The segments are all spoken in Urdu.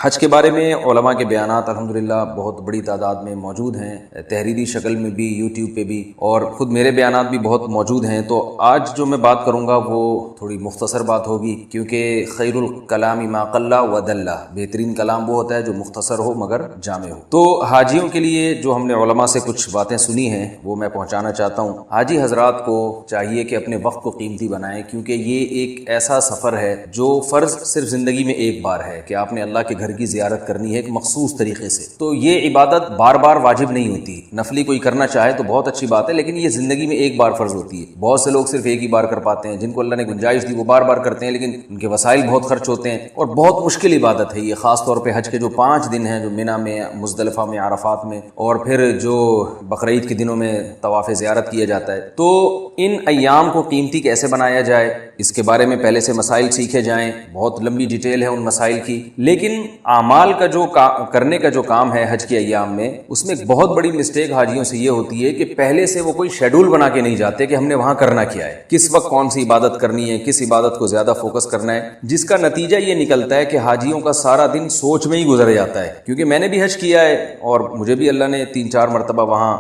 حج کے بارے میں علماء کے بیانات الحمدللہ بہت بڑی تعداد میں موجود ہیں، تحریری شکل میں بھی، یوٹیوب پہ بھی، اور خود میرے بیانات بھی بہت موجود ہیں۔ تو آج جو میں بات کروں گا وہ تھوڑی مختصر بات ہوگی، کیونکہ خیر الکلام ما قل و دل، بہترین کلام وہ ہوتا ہے جو مختصر ہو مگر جامع ہو۔ تو حاجیوں کے لیے جو ہم نے علماء سے کچھ باتیں سنی ہیں وہ میں پہنچانا چاہتا ہوں۔ حاجی حضرات کو چاہیے کہ اپنے وقت کو قیمتی بنائیں، کیونکہ یہ ایک ایسا سفر ہے جو فرض صرف زندگی میں ایک بار ہے کہ آپ نے اللہ کے گھر کی زیارت کرنی ہے ایک مخصوص طریقے سے۔ تو یہ عبادت بار بار واجب نہیں ہوتی، نفلی کوئی کرنا چاہے تو بہت اچھی بات ہے، لیکن یہ زندگی میں ایک بار فرض ہوتی ہے۔ بہت سے لوگ صرف ایک ہی بار کر پاتے ہیں، جن کو اللہ نے گنجائش دی وہ بار بار کرتے ہیں، لیکن ان کے وسائل بہت خرچ ہوتے ہیں اور بہت مشکل عبادت ہے یہ، خاص طور پہ حج کے جو 5 دن ہیں، جو منی میں، مزدلفہ میں، عرفات میں، اور پھر جو بقرعید کے دنوں میں طواف زیارت کیا جاتا ہے۔ تو ان ایام کو قیمتی کیسے بنایا جائے اس کے بارے میں پہلے سے مسائل سیکھے جائیں، بہت لمبی ڈیٹیل ہے ان مسائل کی، لیکن اعمال کا جو کرنے کا جو کام ہے حج کے ایام میں، اس میں ایک بہت بڑی مسٹیک حاجیوں سے یہ ہوتی ہے کہ پہلے سے وہ کوئی شیڈول بنا کے نہیں جاتے کہ ہم نے وہاں کرنا کیا ہے، کس وقت کون سی عبادت کرنی ہے، کس عبادت کو زیادہ فوکس کرنا ہے، جس کا نتیجہ یہ نکلتا ہے کہ حاجیوں کا سارا دن سوچ میں ہی گزر جاتا ہے۔ کیونکہ میں نے بھی حج کیا ہے اور مجھے بھی اللہ نے 3-4 مرتبہ وہاں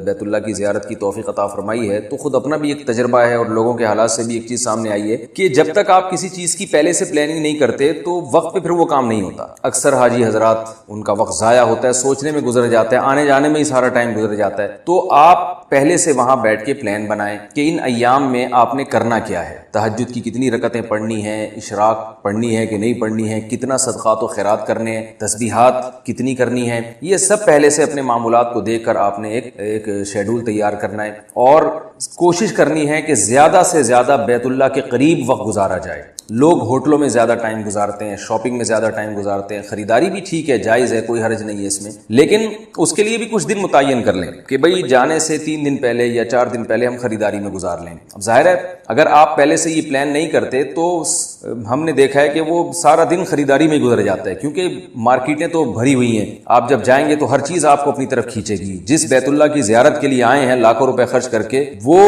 بیت اللہ کی زیارت کی توفیق عطا فرمائی ہے، تو خود اپنا بھی ایک تجربہ ہے اور لوگوں کے حالات سے بھی ایک چیز سامنے آئی ہے کہ جب تک آپ کسی چیز کی پہلے سے پلاننگ نہیں کرتے تو وقت پہ پھر وہ کام نہیں ہوتا۔ اکثر حاجی حضرات ان کا وقت ضائع ہوتا ہے، سوچنے میں گزر جاتا ہے، آنے جانے میں ہی سارا ٹائم گزر جاتا ہے۔ تو آپ پہلے سے وہاں بیٹھ کے پلان بنائیں کہ ان ایام میں آپ نے کرنا کیا ہے، تہجد کی کتنی رکعتیں پڑھنی ہیں، اشراق پڑھنی ہے کہ نہیں پڑھنی ہے، کتنا صدقات و خیرات کرنے ہیں، تسبیحات کتنی کرنی ہیں، یہ سب پہلے سے اپنے معمولات کو دیکھ کر آپ نے ایک شیڈول تیار کرنا ہے اور کوشش کرنی ہے کہ زیادہ سے زیادہ بیت اللہ کے قریب وقت گزارا جائے۔ لوگ ہوٹلوں میں زیادہ ٹائم گزارتے ہیں، شاپنگ میں زیادہ ٹائم گزارتے ہیں، خریداری بھی ٹھیک ہے، جائز ہے، کوئی حرج نہیں ہے اس میں، لیکن اس کے لیے بھی کچھ دن متعین کر لیں کہ بھئی جانے سے 3 دن پہلے یا 4 دن پہلے ہم خریداری میں گزار لیں۔ اب ظاہر ہے اگر آپ پہلے سے یہ پلان نہیں کرتے تو ہم نے دیکھا ہے کہ وہ سارا دن خریداری میں گزر جاتا ہے، کیونکہ مارکیٹیں تو بھری ہوئی ہیں، آپ جب جائیں گے تو ہر چیز آپ کو اپنی طرف کھینچے گی۔ جس بیت اللہ کی زیارت کے لیے آئے ہیں لاکھوں روپے خرچ کر کے، وہ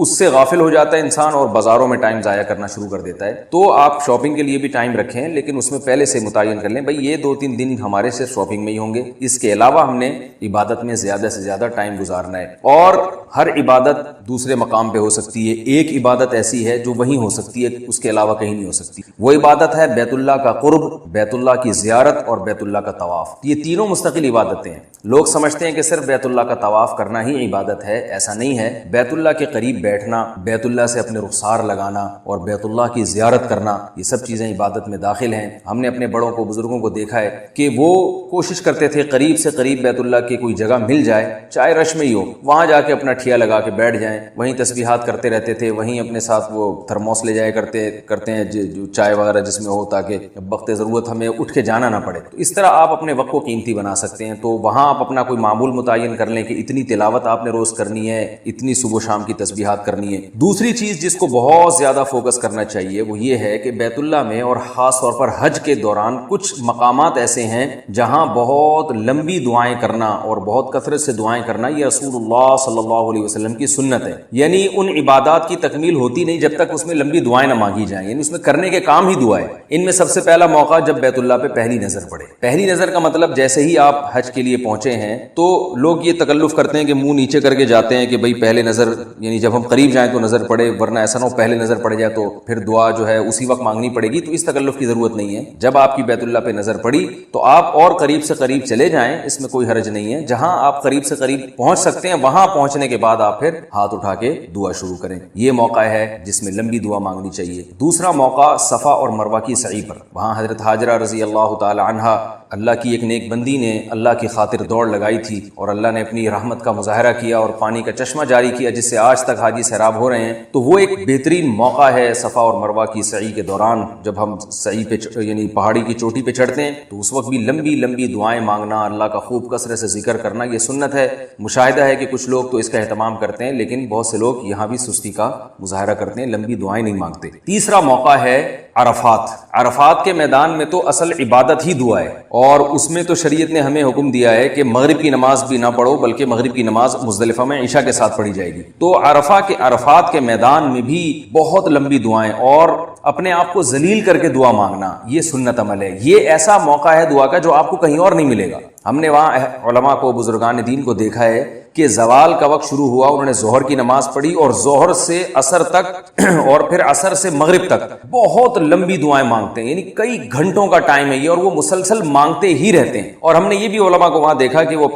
اس سے غافل ہو جاتا ہے انسان اور بازاروں میں ٹائم ضائع کرنا شروع کر دیتا ہے۔ تو آپ شاپنگ کے لیے بھی ٹائم رکھیں، لیکن اس میں پہلے سے متعین کر لیں بھئی یہ 2-3 دن ہمارے صرف شاپنگ میں ہی ہوں گے، اس کے علاوہ ہم نے عبادت میں زیادہ سے زیادہ ٹائم گزارنا ہے۔ اور ہر عبادت دوسرے مقام پہ ہو سکتی ہے، ایک عبادت ایسی ہے جو وہیں ہو سکتی ہے، اس کے علاوہ کہیں نہیں ہو سکتی۔ وہ عبادت ہے بیت اللہ کا قرب، بیت اللہ کی زیارت اور بیت اللہ کا طواف۔ یہ تینوں مستقل عبادتیں ہیں۔ لوگ سمجھتے ہیں کہ صرف بیت اللہ کا طواف کرنا ہی عبادت ہے، ایسا نہیں ہے۔ بیت اللہ کے قریب بیٹھنا، بیت اللہ سے اپنے رخسار لگانا اور بیت اللہ کی زیارت کرنا، یہ سب چیزیں عبادت میں داخل ہیں۔ ہم نے اپنے بڑوں کو، بزرگوں کو دیکھا ہے کہ وہ کوشش کرتے تھے قریب سے قریب بیت اللہ کی کوئی جگہ مل جائے، چاہے رش میں ہی ہو، وہاں جا کے اپنا ٹھیا لگا کے بیٹھ جائیں، وہیں تسبیحات کرتے رہتے تھے، وہیں اپنے ساتھ وہ تھرموس لے جایا کرتے ہیں جو چائے وغیرہ جس میں ہو، تاکہ وقت ضرورت ہمیں اٹھ کے جانا نہ پڑے۔ تو اس طرح آپ اپنے وقت کو قیمتی بنا سکتے ہیں۔ تو وہاں آپ اپنا کوئی معمول متعین کر لیں کہ اتنی تلاوت آپ نے روز کرنی ہے، اتنی صبح و شام کی تسبیحات کرنی ہے۔ دوسری چیز جس کو بہت زیادہ فوکس کرنا چاہیے وہ یہ ہے کہ بیت اللہ میں اور خاص طور پر حج کے دوران کچھ مقامات ایسے ہیں جہاں بہت لمبی دعائیں کرنا اور بہت کثرت سے دعائیں کرنا یہ رسول اللہ صلی اللہ علیہ وسلم کی سنت ہے۔ یعنی ان عبادات کی تکمیل ہوتی نہیں جب تک اس میں لمبی دعائیں نہ مانگی جائیں، یعنی اس میں کرنے کے کام ہی دعا ہے۔ ان میں سب سے پہلا موقع جب بیت اللہ پہ پہلی نظر پڑے۔ پہلی نظر کا مطلب جیسے ہی آپ حج کے لیے پہنچے ہیں تو لوگ یہ تکلف کرتے ہیں کہ منہ نیچے کر کے جاتے ہیں کہ بھئی پہلے نظر، یعنی جب ہم قریب جائیں تو نظر پڑے، ورنہ ایسا نہ ہو پہلے نظر پڑ جائے تو پھر دعا جو ہے اسی وقت مانگنی پڑے گی۔ تو اس تکلف کی ضرورت نہیں ہے۔ جب آپ کی بیت اللہ پہ نظر پڑی تو آپ اور قریب سے قریب چلے جائیں، اس میں کوئی حرج نہیں ہے۔ جہاں آپ قریب سے قریب پہنچ سکتے ہیں وہاں پہنچنے کے بعد آپ پھر ہاتھ اٹھا کے دعا شروع کریں۔ یہ موقع ہے جس میں لمبی دعا مانگنی چاہیے۔ دوسرا موقع صفا اور مروہ کی سعی پر، وہاں حضرت حاجرہ رضی اللہ تعالی عنہا، اللہ کی ایک نیک بندی نے اللہ کی خاطر دوڑ لگائی تھی اور اللہ نے اپنی رحمت کا مظاہرہ کیا اور پانی کا چشمہ جاری کیا جس سے آج تک حاجی سیراب ہو رہے ہیں۔ تو وہ ایک بہترین موقع ہے صفا اور مروہ کی سعی کے دوران، جب ہم سعی پہ یعنی پہاڑی کی چوٹی پہ چڑھتے ہیں تو اس وقت بھی لمبی لمبی دعائیں مانگنا، اللہ کا خوب کثرت سے ذکر کرنا، یہ سنت ہے۔ مشاہدہ ہے کہ کچھ لوگ تو اس کا اہتمام کرتے ہیں، لیکن بہت سے لوگ یہاں بھی سستی کا مظاہرہ کرتے ہیں، لمبی دعائیں نہیں مانگتے۔ تیسرا موقع ہے عرفات کے میدان میں تو اصل عبادت ہی دعا ہے، اور اس میں تو شریعت نے ہمیں حکم دیا ہے کہ مغرب کی نماز بھی نہ پڑھو، بلکہ مغرب کی نماز مزدلفہ میں عشاء کے ساتھ پڑھی جائے گی۔ تو عرفات کے میدان میں بھی بہت لمبی دعائیں اور اپنے آپ کو ذلیل کر کے دعا مانگنا، یہ سنت عمل ہے۔ یہ ایسا موقع ہے دعا کا جو آپ کو کہیں اور نہیں ملے گا۔ ہم نے وہاں علماء کو، بزرگان دین کو دیکھا ہے کہ زوال کا وقت شروع ہوا، انہوں نے ظہر کی نماز پڑھی اور ظہر سے عصر تک اور پھر عصر سے مغرب تک بہت لمبی دعائیں مانگتے ہیں، یعنی کئی گھنٹوں کا ٹائم ہے یہ، اور وہ مسلسل مانگتے ہی رہتے ہیں۔ اور ہم نے یہ بھی علماء کو وہاں دیکھا کہ وہ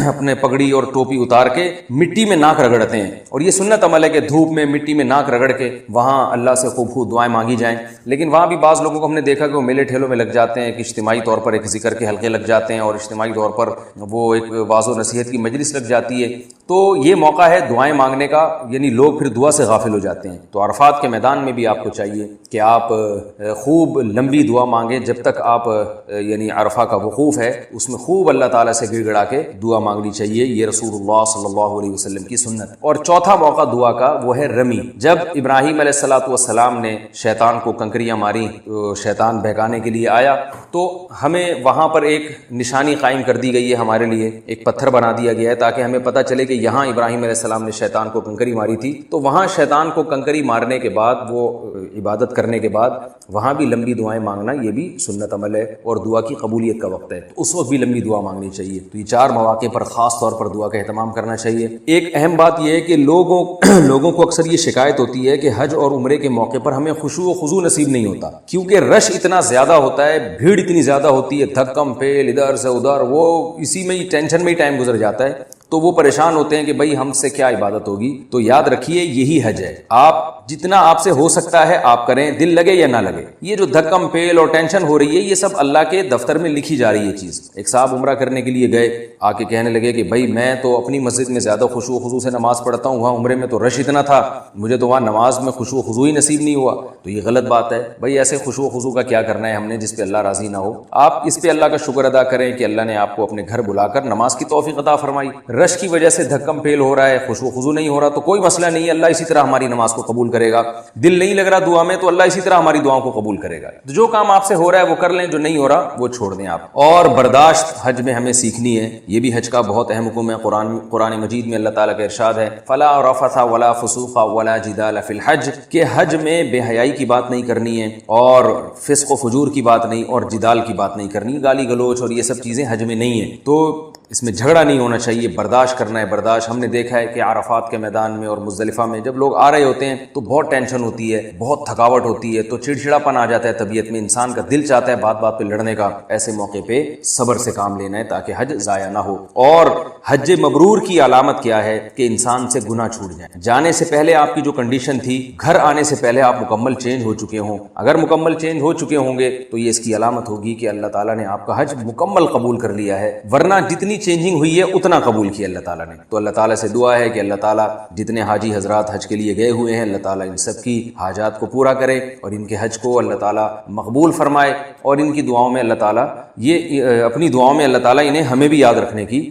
اپنے پگڑی اور ٹوپی اتار کے مٹی میں ناک رگڑتے ہیں، اور یہ سنت عمل ہے کہ دھوپ میں مٹی میں ناک رگڑ کے وہاں اللہ سے خوب دعائیں مانگی جائیں۔ لیکن وہاں بھی بعض لوگوں کو ہم نے دیکھا کہ وہ میلے ٹھیلوں میں لگ جاتے ہیں، کہ اجتماعی طور پر ایک ذکر کے حلقے لگ جاتے ہیں، اور اجتماعی طور پر وہ ایک واعظ و نصیحت کی مجلس لگ جاتی ہے، تو یہ موقع ہے دعائیں مانگنے کا، یعنی لوگ پھر دعا سے غافل ہو جاتے ہیں۔ تو عرفات کے میدان میں بھی آپ کو چاہیے کہ آپ خوب لمبی دعا مانگیں، جب تک آپ یعنی عرفہ کا وقوف ہے اس میں خوب اللہ تعالیٰ سے گڑ گڑا کے دعا مانگنی چاہیے، یہ رسول اللہ صلی اللہ علیہ وسلم کی سنت۔ اور چوتھا موقع دعا کا وہ ہے رمی۔ جب ابراہیم علیہ السلام نے شیطان کو کنکریاں ماری، شیطان بہکانے کے لیے آیا، تو ہمیں وہاں پر ایک نشانی قائم کر دی گئی ہے، ہمارے لیے ایک پتھر بنا دیا گیا ہے تاکہ ہمیں پتہ چلے کہ یہاں ابراہیم علیہ السلام نے شیطان کو کنکری ماری تھی۔ تو وہاں شیطان کو کنکری مارنے کے بعد، وہ عبادت کرنے کے بعد وہاں بھی لمبی دعائیں مانگنا، یہ بھی سنت عمل ہے اور دعا کی قبولیت کا وقت ہے، تو اس وقت بھی لمبی دعا مانگنی چاہیے۔ تو یہ چار مواقع پر خاص طور پر دعا کا اہتمام کرنا چاہیے۔ ایک اہم بات یہ ہے کہ لوگوں کو اکثر یہ شکایت ہوتی ہے کہ حج اور عمرے کے موقع پر ہمیں خشوع و خضوع نصیب نہیں ہوتا، کیونکہ رش اتنا زیادہ ہوتا ہے، بھیڑ اتنی زیادہ ہوتی ہے، دھکم پھیل ادھر سے ادھر، وہ اسی میں ہی ٹینشن میں ہی ٹائم گزر جاتا ہے، تو وہ پریشان ہوتے ہیں کہ بھائی ہم سے کیا عبادت ہوگی۔ تو یاد رکھیے یہی حج ہے، آپ جتنا آپ سے ہو سکتا ہے آپ کریں، دل لگے یا نہ لگے۔ یہ جو دھکم پیل اور ٹینشن ہو رہی ہے، یہ سب اللہ کے دفتر میں لکھی جا رہی ہے چیز۔ ایک صاحب عمرہ کرنے کے لیے گئے، آ کے کہنے لگے کہ بھائی میں تو اپنی مسجد میں زیادہ خشوع و خضوع سے نماز پڑھتا ہوں، وہاں عمرے میں تو رش اتنا تھا، مجھے تو وہاں نماز میں خشوع و خضوع ہی نصیب نہیں ہوا۔ تو یہ غلط بات ہے بھائی، ایسے خشوع و خضوع کا کیا کرنا ہے ہم نے جس پہ اللہ راضی نہ ہو۔ آپ اس پہ اللہ کا شکر ادا کریں کہ اللہ نے آپ کو اپنے گھر بلا کر نماز کی توفیق عطا فرمائی۔ رش کی وجہ سے کم فیل ہو رہا ہے، خشوع و خضوع نہیں ہو رہا، تو کوئی مسئلہ نہیں ہے، اللہ اسی طرح ہماری نماز کو قبول کرے گا۔ دل نہیں لگ رہا دعا میں تو اللہ اسی طرح ہماری دعاؤں کو قبول کرے گا۔ جو کام آپ سے ہو رہا ہے وہ کر لیں، جو نہیں ہو رہا وہ چھوڑ دیں آپ۔ اور برداشت حج میں ہمیں سیکھنی ہے، یہ بھی حج کا بہت اہم حکم ہے۔ قرآن مجید میں اللہ تعالیٰ کا ارشاد ہے، فلا رفث ولا فسوق ولا جدال فی الحج، کہ حج میں بے حیائی کی بات نہیں کرنی ہے، اور فسق و فجور کی بات نہیں، اور جدال کی بات نہیں کرنی، گالی گلوچ اور یہ سب چیزیں حج میں نہیں ہیں۔ تو اس میں جھگڑا نہیں ہونا چاہیے، برداشت کرنا ہے۔ برداشت ہم نے دیکھا ہے کہ عرفات کے میدان میں اور مزدلفہ میں جب لوگ آ رہے ہوتے ہیں تو بہت ٹینشن ہوتی ہے، بہت تھکاوٹ ہوتی ہے، تو چڑچڑاپن آ جاتا ہے طبیعت میں، انسان کا دل چاہتا ہے بات بات پہ لڑنے کا۔ ایسے موقع پہ صبر سے کام لینا ہے تاکہ حج ضائع نہ ہو۔ اور حج مبرور کی علامت کیا ہے کہ انسان سے گناہ چھوٹ جائیں۔ جانے سے پہلے آپ کی جو کنڈیشن تھی، گھر آنے سے پہلے آپ مکمل چینج ہو چکے ہوں۔ اگر مکمل چینج ہو چکے ہوں گے تو یہ اس کی علامت ہوگی کہ اللہ تعالیٰ نے آپ کا حج مکمل قبول کر لیا ہے، ورنہ جتنی چینجنگ ہوئی ہے اتنا قبول کیا اللہ تعالیٰ نے۔ تو اللہ تعالیٰ سے دعا ہے کہ اللہ تعالیٰ جتنے حاجی حضرات حج کے لیے گئے ہوئے ہیں، اللہ تعالیٰ ان سب کی حاجات کو پورا کرے اور ان کے حج کو اللہ تعالیٰ مقبول فرمائے، اور ان کی دعاؤں میں اللہ تعالیٰ اپنی دعاؤں میں اللہ تعالیٰ انہیں ہمیں بھی یاد رکھنے کی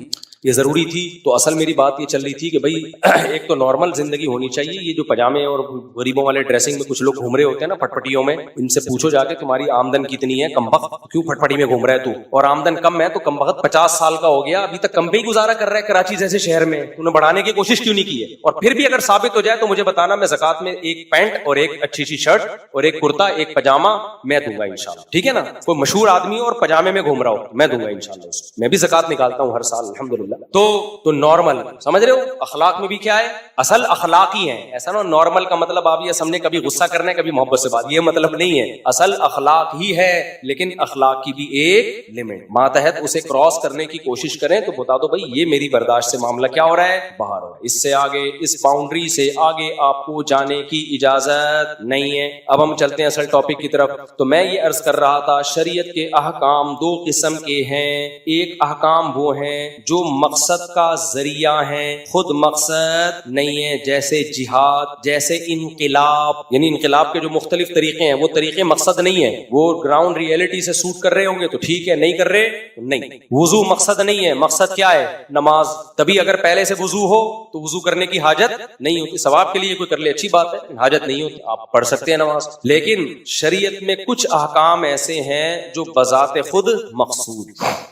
یہ ضروری تھی۔ تو اصل میری بات یہ چل رہی تھی کہ بھائی ایک تو نارمل زندگی ہونی چاہیے۔ یہ جو پجامے اور غریبوں والے ڈریسنگ میں کچھ لوگ گھوم رہے ہوتے ہیں نا پٹپٹیوں میں، ان سے پوچھو جا کے تمہاری آمدن کتنی ہے کمبخت، کیوں پٹپٹی میں گھوم رہا ہے تو؟ اور آمدن کم ہے تو کمبخت 50 سال کا ہو گیا، ابھی تک کم پہ ہی گزارا کر رہا ہے کراچی جیسے شہر میں، تو نے بڑھانے کی کوشش کیوں نہیں کی ہے؟ اور پھر بھی اگر ثابت ہو جائے تو مجھے بتانا، میں زکات میں ایک پینٹ اور ایک اچھی سی شرٹ اور ایک کرتا ایک پجامہ میں دوں گا انشاءاللہ، ٹھیک ہے نا؟ کوئی مشہور آدمی اور پجامے میں گھوم رہا ہو میں دوں گا انشاءاللہ، میں بھی زکات نکالتا ہوں ہر سال الحمدللہ۔ تو نارمل سمجھ رہے ہو، اخلاق میں بھی کیا ہے، اصل اخلاقی ہیں، ایسا نا نارمل کا مطلب آپ یہ سمجھے کبھی غصہ کرنا ہے کبھی محبت سے بات، یہ مطلب نہیں ہے، اصل اخلاق ہی ہے، لیکن اخلاق کی بھی ایک لمٹ، ماتحت اسے کراس کرنے کی کوشش کریں تو بتا دو بھائی یہ میری برداشت سے معاملہ کیا ہو رہا ہے، باہر ہو رہا ہے، اس سے آگے اس باؤنڈری سے آگے آپ کو جانے کی اجازت نہیں ہے۔ اب ہم چلتے ہیں اصل ٹاپک کی طرف۔ تو میں یہ عرض کر رہا تھا، شریعت کے احکام دو قسم کے ہیں، ایک احکام وہ ہیں جو مقصد مقصد کا ذریعہ ہیں، خود مقصد نہیں ہے. جیسے جہاد، جیسے انقلاب، یعنی انقلاب کے جو مختلف طریقے ہیں وہ طریقے مقصد نہیں ہیں. وہ گراؤنڈ ریئلٹی سے سوٹ کر رہے ہوں گے تو ٹھیک ہے، نہیں کر رہے تو نہیں. وضو مقصد نہیں ہے، مقصد کیا ہے؟ نماز. تبھی اگر پہلے سے وضو ہو تو وضو کرنے کی حاجت نہیں ہوتی. ثواب کے لیے کوئی کر لے اچھی بات ہے، حاجت نہیں ہوتی، آپ پڑھ سکتے ہیں نماز. لیکن شریعت میں کچھ احکام ایسے ہیں جو بذات خود مقصود.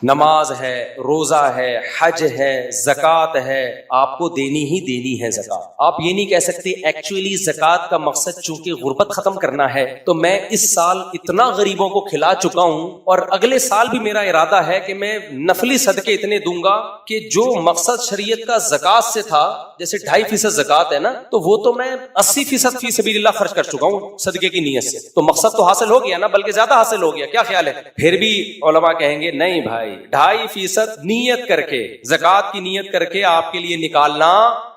نماز ہے، روزہ ہے، حج ہے، زکوٰۃ ہے، آپ کو دینی ہی دینی ہے زکوٰۃ. آپ یہ نہیں کہہ سکتے ایکچولی زکوٰۃ کا مقصد چونکہ غربت ختم کرنا ہے تو میں اس سال اتنا غریبوں کو کھلا چکا ہوں اور اگلے سال بھی میرا ارادہ ہے کہ میں نفلی صدقے اتنے دوں گا کہ جو مقصد شریعت کا زکوٰۃ سے تھا، جیسے 2.5% زکوٰۃ ہے نا، تو وہ تو میں 80% فی سبیل اللہ خرچ کر چکا ہوں صدقے کی نیت سے. تو مقصد تو حاصل ہو گیا نا، بلکہ زیادہ حاصل ہو گیا. کیا خیال ہے؟ پھر بھی علماء کہیں گے نہیں بھائی، 2.5% نیت کر کے، زکوٰۃ کی نیت کر کے آپ کے لیے نکالنا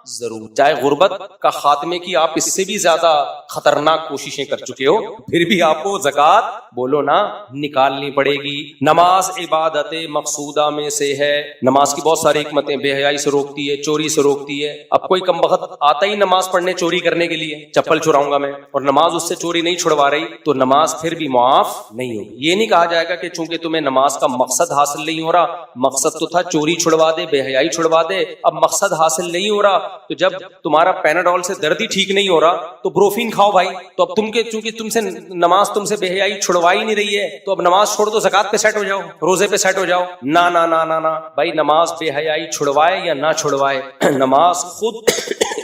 ضرور. چاہے غربت کا خاتمے کی آپ اس سے بھی زیادہ خطرناک کوششیں کر چکے ہو، پھر بھی آپ کو زکوٰۃ بولو نا نکالنی پڑے گی. نماز عبادت مقصودہ میں سے ہے. نماز کی بہت ساری حکمتیں، بے حیائی سے روکتی ہے، چوری سے روکتی ہے. اب کوئی کم بخت آتا ہی نماز پڑھنے چوری کرنے کے لیے، چپل چراؤں گا میں، اور نماز اس سے چوری نہیں چھڑوا رہی، تو نماز پھر بھی معاف نہیں ہوگی. یہ نہیں کہا جائے گا کہ چونکہ تمہیں نماز کا مقصد حاصل نہیں ہو رہا، مقصد تو تھا چوری چھڑوا دے، بے حیائی چھڑوا دے، اب مقصد حاصل نہیں ہو رہا تو جب تمہارا پیناڈول سے درد ہی ٹھیک نہیں ہو رہا تو بروفین کھاؤ بھائی. تو اب تم کے چونکہ تم سے نماز تم سے بے حیائی چھڑوا ہی نہیں رہی ہے تو اب نماز چھوڑ دو، زکوٰۃ پہ سیٹ ہو جاؤ، روزے پہ سیٹ ہو جاؤ. نا نا نا نا نا بھائی، نماز بے حیائی چھڑوائے یا نہ چھڑوائے، نماز خود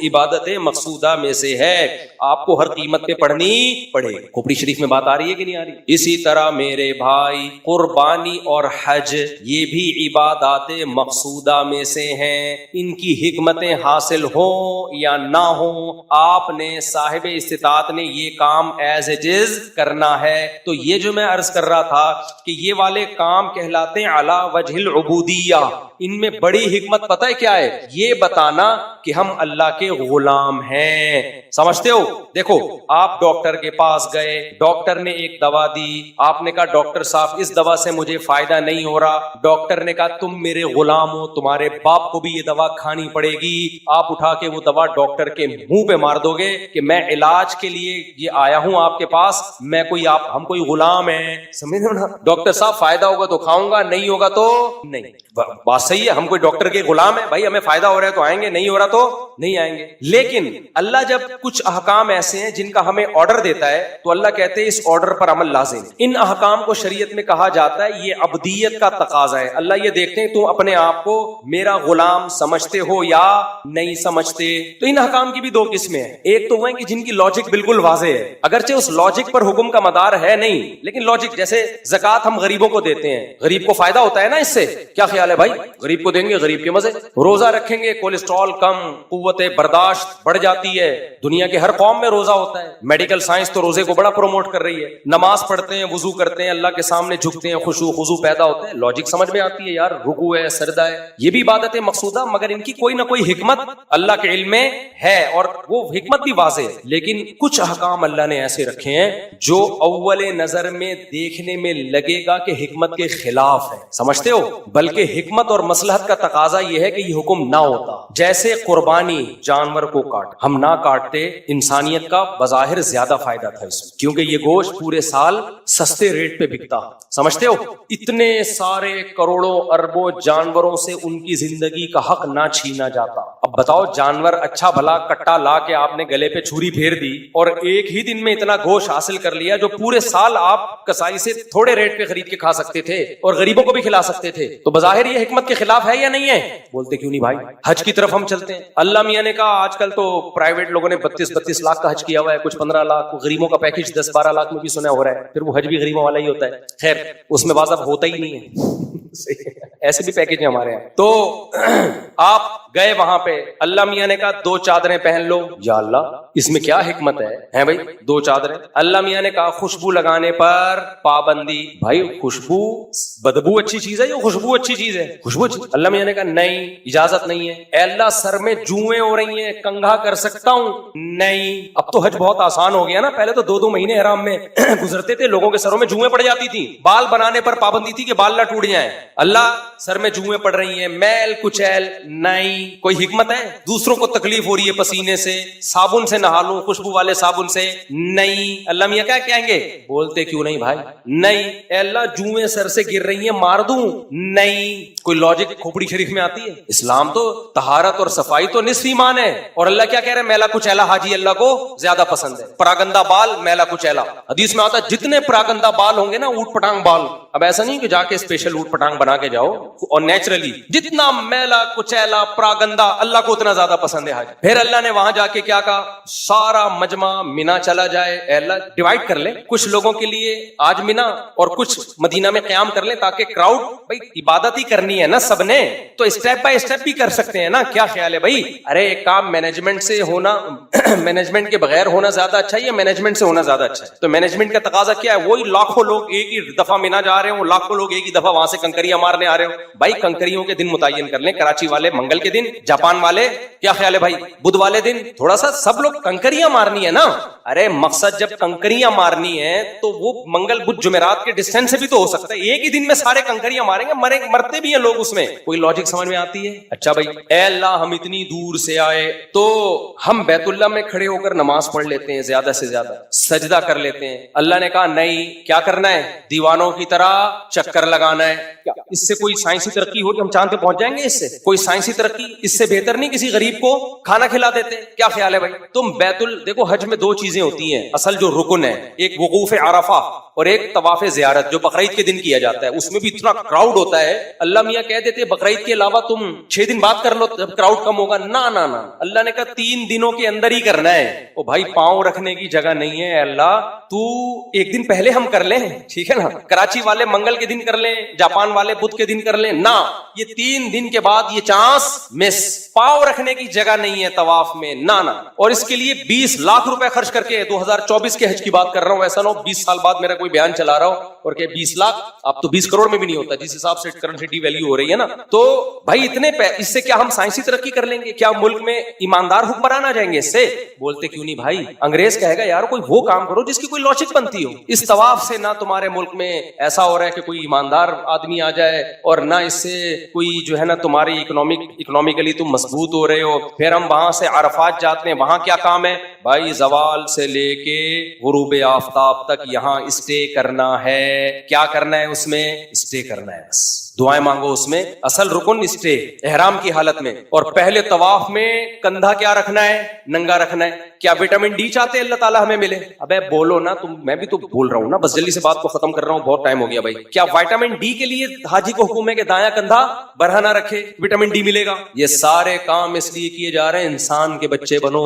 عبادت مقصودہ میں سے ہے، آپ کو ہر قیمت پہ پڑھنی پڑے. کھوپڑی شریف میں بات آ رہی ہے کہ نہیں آ رہی؟ اسی طرح میرے بھائی، قربانی اور حج یہ بھی عبادات مقصودہ میں سے ہیں. ان کی حکمتیں حاصل ہوں یا نہ ہوں، آپ نے صاحب استطاعت نے یہ کام ایز اٹ از کرنا ہے. تو یہ جو میں عرض کر رہا تھا کہ یہ والے کام کہلاتے ہیں علی وجہ العبودیہ. ان میں بڑی حکمت پتہ ہے کیا ہے؟ یہ بتانا کہ ہم اللہ کے غلام ہیں. سمجھتے ہو؟ دیکھو، آپ ڈاکٹر کے پاس گئے، ڈاکٹر نے ایک دوا دی، آپ نے کہا ڈاکٹر صاحب اس دوا سے مجھے فائدہ نہیں ہو رہا. ڈاکٹر نے کہا تم میرے غلام ہو، تمہارے باپ کو بھی یہ دوا کھانی پڑے گی. آپ اٹھا کے وہ دوا ڈاکٹر کے منہ پہ مار دو گے کہ میں علاج کے لیے یہ آیا ہوں آپ کے پاس، میں کوئی آپ ہم کوئی غلام ہیں. سمجھ رہے ہو نا؟ ڈاکٹر صاحب فائدہ ہوگا تو کھاؤں گا، نہیں ہوگا تو نہیں. بات صحیح ہے، ہم کوئی ڈاکٹر کے غلام ہیں بھائی، ہمیں فائدہ ہو رہا ہے تو آئیں گے، نہیں ہو رہا تو نہیں آئیں گے. لیکن اللہ جب کچھ احکام ایسے ہیں جن کا ہمیں آرڈر دیتا ہے تو اللہ کہتے ہیں اس آرڈر پر عمل لازم. ان احکام کو شریعت میں کہا جاتا ہے یہ عبدیت کا تقاضا ہے. اللہ یہ دیکھتے ہیں تم اپنے آپ کو میرا غلام سمجھتے ہو یا نہیں سمجھتے. تو ان احکام کی بھی دو قسمیں ہیں. ایک تو وہ ہیں کہ جن کی لاجک بالکل واضح ہے، اگرچہ اس لاجک پر حکم کا مدار ہے نہیں، لیکن لاجک، جیسے زکوٰۃ ہم غریبوں کو دیتے ہیں، غریب کو فائدہ ہوتا ہے نا اس سے. کیا خیال ہے بھائی؟ غریب کو دیں گے، غریب کے مزے. روزہ رکھیں گے، کولیسٹرول کم، قوت برداشت بڑھ جاتی ہے. دنیا کے ہر قوم میں روزہ ہوتا ہے. میڈیکل سائنس تو روزے کو بڑا پروموٹ کر رہی ہے. نماز پڑھتے ہیں، وضو کرتے ہیں، اللہ کے سامنے جھکتے ہیں، خشوع خضوع پیدا ہوتا ہے. لاجک سمجھ میں آتی ہے یار، رکوع ہے، سجدہ ہے، یہ بھی عبادت مقصودہ، مگر ان کی کوئی نہ کوئی حکمت اللہ کے علم میں ہے اور وہ حکمت بھی واضح ہے. لیکن کچھ احکام اللہ نے ایسے رکھے ہیں جو اول نظر میں دیکھنے میں لگے گا کہ حکمت کے خلاف ہے. سمجھتے ہو؟ بلکہ حکمت اور مصلحت کا تقاضا یہ ہے کہ یہ حکم نہ ہوتا. جیسے قربانی، جانور کو کاٹ، ہم نہ کاٹتے، انسانیت کا بظاہر زیادہ فائدہ تھا اس میں، کیونکہ یہ گوشت پورے سال سستے ریٹ پہ بکتا. سمجھتے ہو؟ اتنے سارے کروڑوں اربوں جانوروں سے ان کی زندگی کا حق نہ چھینا جاتا. اب بتاؤ، جانور اچھا بھلا کٹا لا کے آپ نے گلے پہ چھری پھیر دی اور ایک ہی دن میں اتنا گوشت حاصل کر لیا جو پورے سال آپ کسائی سے تھوڑے ریٹ پہ خرید کے کھا سکتے تھے اور غریبوں کو بھی کھلا سکتے تھے. تو بظاہر یہ حکمت کے خلاف ہے یا نہیں ہے؟ بولتے کیوں نہیں بھائی. حج کی طرف ہم چلتے ہیں. اللہ میاں نے کہا آج کل تو پرائیویٹ لوگوں نے 32 لاکھ کا حج کیا ہوا ہے، کچھ 15 لاکھ، غریبوں کا پیکج 10-12 لاکھ میں بھی سنا ہو رہا ہے. پھر وہ حج بھی غریبوں والا ہی ہوتا ہے. خیر، اس میں بعض اب ہوتا ہی نہیں ہے. ایسے بھی پیکج ہیں ہمارے یہاں. تو آپ گئے وہاں پہ، اللہ میاں نے کہا 2 چادریں پہن لو. یا اللہ، اس میں کیا حکمت ہے بھائی؟ 2 چادریں. اللہ میاں نے کہا خوشبو لگانے پر پابندی. بھائی خوشبو، بدبو اچھی چیز ہے یا خوشبو اچھی چیز ہے؟ خوشبو اچھی. اللہ میاں نے کہا نہیں، اجازت نہیں ہے. اے اللہ، سر میں جوئیں ہو رہی ہیں، کنگھا کر سکتا ہوں؟ نہیں. اب تو حج بہت آسان ہو گیا نا، پہلے تو 2 مہینے حرام میں گزرتے تھے، لوگوں کے سروں میں جوئیں پڑ جاتی تھی. بال بنانے پر پابندی تھی کہ بال نہ ٹوٹ جائیں. اللہ سر میں جوئیں پڑ رہی ہیں, میل کچیل نہیں, کوئی حکمت ہے؟ دوسروں کو تکلیف ہو رہی ہے پسینے سے, صابن سے نہا لوں, خوشبو والے صابن سے نہیں. اللہ میاں کیا کہیں گے؟ بولتے کیوں نہیں بھائی؟ نہیں. اے اللہ جوئیں سر سے گر رہی ہیں مار دوں؟ نہیں. کوئی لاجک کھوپڑی شریف میں آتی ہے؟ اسلام تو طہارت اور صفائی تو نصف ایمان ہے, اور اللہ کیا کہہ رہے ہیں؟ میلا کچیلا حاجی اللہ کو زیادہ پسند ہے. پراگندہ بال میلا کچیلا, حدیث میں آتا ہے جتنے پراگندہ بال ہوں گے نا, اوٹ پٹانگ بال. اب ایسا نہیں کہ جا کے اسپیشل اوٹ پٹانگ بنا کے جاؤ, اور نیچرلی جتنا میلا کچیلا پراگندہ اللہ کو اتنا زیادہ پسند ہے حاجی. پھر اللہ نے وہاں جا کے کیا کہا؟ سارا مجمع مینا چلا جائے. اے اللہ ڈیوائڈ کر لیں, کچھ لوگوں کے لیے آج مینا اور کچھ مدینہ میں قیام کر لیں, تاکہ کراؤڈ, بھائی عبادت ہی کرنی ہے نا سب نے, تو اسٹیپ بائی اسٹیپ بھی کر سکتے ہیں نا. کیا خیال ہے بھائی؟ ارے ایک کام مینجمنٹ سے ہونا, مینجمنٹ کے بغیر ہونا زیادہ اچھا ہے یا مینجمنٹ سے ہونا زیادہ اچھا ہے؟ تو مینجمنٹ کا تقاضا کیا ہے؟ وہی لاکھوں لوگ ایک ہی دفعہ مینا جا رہے ہوں, لاکھوں لوگ ایک ہی دفعہ وہاں سے کنکریاں مارنے آ رہے ہوں. بھائی کنکریوں کے دن متعین کر لیں, کراچی والے منگل کے دن, جاپان والے کیا خیال ہے بھائی بدھ والے دن, تھوڑا سا سب لوگ کنکریاں مارنی ہے نا. ارے مقصد جب کنکریاں مارنی ہے تو وہ منگل بدھ جمعرات کے ڈسٹینس سے بھی تو ہو سکتا ہے. ایک ہی دن میں سارے کنکریاں ماریں گے, مرتے بھی ہیں لوگ اس میں. کوئی لاجک سمجھ میں آتی ہے؟ اچھا بھائی, اے اللہ ہم اتنی دور سے آئے تو ہم بیت اللہ میں کھڑے ہو کر نماز پڑھ لیتے ہیں, زیادہ سے زیادہ سجدہ کر لیتے ہیں. اللہ نے کہا نہیں, کیا کرنا ہے؟ دیوانوں کی طرح چکر لگانا ہے. اس سے کوئی سائنسی ترقی ہو کہ ہم چاند پہ پہنچ جائیں گے؟ اس سے کوئی سائنسی ترقی اس سے بہتر نہیں کسی غریب کو کھانا کھلا دیتے. کیا خیال ہے بھائی؟ تم دیکھو حج میں دو چیزیں ہوتی ہیں اصل جو رکن ہے, ایک وقوف عرفہ اور ایک طواف زیارت, جو بقرعید کے دن کیا جاتا ہے. اس میں بھی اتنا کراؤڈ ہوتا ہے, اللہ میاں کہہ دیتے بقرعید کے علاوہ تم 6 دن بعد کر لو جب کراؤڈ کم ہوگا. نا نا نا, اللہ نے کہا 3 دنوں کے اندر ہی کرنا ہے. او بھائی پاؤں رکھنے کی جگہ نہیں ہے, اللہ تو ایک دن پہلے ہم کر لیں, ٹھیک ہے نا. کراچی والے منگل کے دن کر لیں, جاپان والے بدھ کے دن کر لیں, نہ یہ 3 دن کے بعد یہ چانس مس. پاؤں رکھنے کی جگہ نہیں ہے طواف میں, نہ. اور اس کے لیے 20 لاکھ روپے خرچ کر کے 2024 کے حج کی بات کر رہا ہوں, ایسا نہ ہو 20 سال بعد میرا کوئی بیان چلا رہا ہو اور کہ 20 لاکھ اب تو 20 کروڑ میں بھی نہیں ہوتا جس حساب سے کرنسی ویلیو ہو رہی ہے نا. تو بھائی اتنے اس سے کیا ہم سائنسی ترقی کر لیں گے؟ کیا ملک میں ایماندار حکمران آ جائیں گے اس سے؟ بولتے کیوں نہیں بھائی. انگریز کہے گا یار کوئی وہ کام کرو جس کی کوئی لاجک بنتی ہو. اس طواف سے نہ تمہارے ملک میں ایسا ہو رہا ہے کہ کوئی ایماندار آدمی آ جائے, اور نہ اس سے کوئی جو ہے نا تمہاری اکنامکلی تم مضبوط ہو رہے ہو. پھر ہم وہاں سے عرفات جاتے ہیں, وہاں کیا کام ہے بھائی؟ زوال سے لے کے غروب آفتاب تک یہاں اسٹے کرنا ہے. کیا کرنا ہے اس میں؟ اسٹے کرنا ہے, بس دعائیں مانگو اس میں. اصل رکن اسٹے احرام کی حالت میں. اور پہلے طواف میں کندھا کیا رکھنا ہے؟ ننگا رکھنا ہے. کیا وٹامن ڈی چاہتے ہیں اللہ تعالیٰ ہمیں ملے؟ ابے بولو نا تم, میں بھی تو بول رہا ہوں نا, بس جلدی سے بات کو ختم کر رہا ہوں, بہت ٹائم ہو گیا بھائی. کیا وٹامن ڈی کے لیے حاجی کو حکم ہے کہ دایاں کندھا برہنہ نہ رکھے, وٹامن ڈی ملے گا؟ یہ سارے کام اس لیے کیے جا رہے ہیں انسان کے بچے بنو,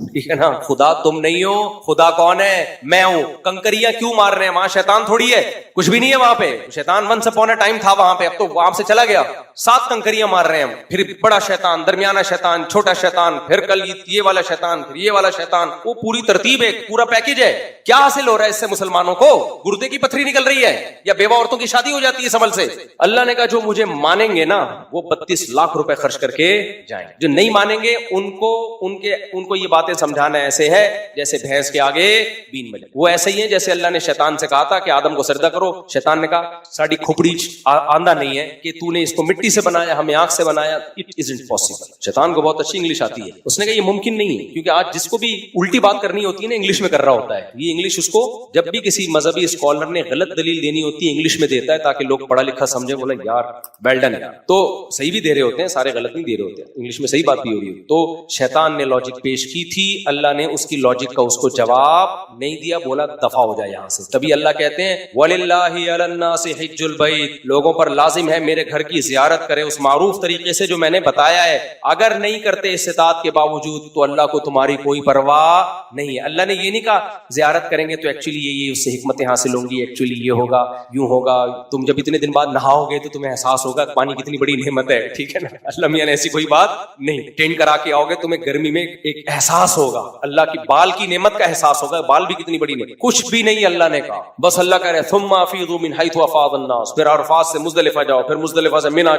ٹھیک ہے نا. خدا تم نہیں ہو, خدا کون ہے؟ میں ہوں. کنکریاں کیوں مار رہے ہیں؟ وہاں شیطان تھوڑی ہے, کچھ بھی نہیں ہے وہاں پہ. شیطان ونس اپون اے ٹائم تھا وہاں پہ, اب تو وہاں سے چلا گیا. 7 کنکریاں مار رہے ہیں ہم, پھر بڑا شیطان, درمیانہ شیطان, چھوٹا شیطان, پھر کل یہ والا شیطان, پھر یہ والا شیطان. وہ پوری ترتیب ہے, پورا پیکج ہے. کیا حاصل ہو رہا ہے اس سے مسلمانوں کو؟ گردے کی پتھری نکل رہی ہے یا بیوہ عورتوں کی شادی ہو جاتی ہے سمل سے. اللہ نے کہا جو مجھے مانیں گے نا وہ 32 لاکھ روپے خرچ کر کے جائیں. جو نہیں مانیں گے ان کو یہ باتیں سمجھانا ایسے ہے جیسے بھینس کے آگے بین بجے. وہ ایسے ہی ہے جیسے اللہ نے شیطان سے کہا تھا کہ آدم کو سجدہ کرو. شیطان نے کہا ساڑی کھوپڑی آندہ نہیں ہے کہ تو نے اس کو مٹی سے بنایا, ہمیں آنکھ سے بنایا. It isn't possible. شیطان کو بہت اچھی انگلش آتی ہے, اس نے کہا یہ ممکن نہیں ہے, کیونکہ آج جس کو بھی الٹی بات کرنی ہوتی ہے نا انگلش میں کر رہا ہوتا ہے. یہ انگلش اس کو جب بھی کسی مذہبی اسکالر نے غلط دلیل دینی ہوتی ہے انگلش میں دیتا ہے تاکہ لوگ پڑھا لکھا سمجھے, بولے یار ویل ڈن یار. تو صحیح بھی دے رہے ہوتے ہیں, سارے غلط نہیں دے رہے ہوتے ہیں, انگلش میں صحیح بات بھی ہو رہی ہے. تو شیطان نے لاجک پیش کی تھی, اللہ نے اس کی لاجک کا اس کو جواب نہیں دیا, بولا دفع ہو جائے یہاں سے. تبھی اللہ کہتے ہیں وَلِلَّهِ عَلَى النَّاسِ حِجُّ الْبَيْتِ, لوگوں پر لازم ہے میرے گھر کی زیارت کرے اس معروف طریقے سے جو میں نے بتایا ہے. اگر نہیں کرتے استطاعت کے باوجود تو اللہ کو تمہاری کوئی پرواہ نہیں ہے. اللہ نے یہ نہیں کہا زیارت کریں گے تو ایکچولی یہ اس سے حکمتیں حاصل ہوں گی, ایکچولی یہ ہوگا, یوں ہوگا. تم جب اتنے دن بعد نہاؤ گے تو تمہیں احساس ہوگا پانی کتنی بڑی نعمت ہے, ٹھیک ہے نا. اللہ میاں نے ایسی کوئی بات نہیں. ٹینٹ کرا کے آؤ گے تمہیں گرمی میں ایک احساس ہوگا, اللہ کی بال کی نعمت کا احساس ہوگا, بال بھی کتنی بڑی نعمت. کچھ بھی نہیں اللہ نے کہا, بس اللہ کہہ رہے ثم افیضوا من حیث افاض الناس. پھر عرفات سے مزدلفہ جاؤ, پھر مزدلفہ سے منی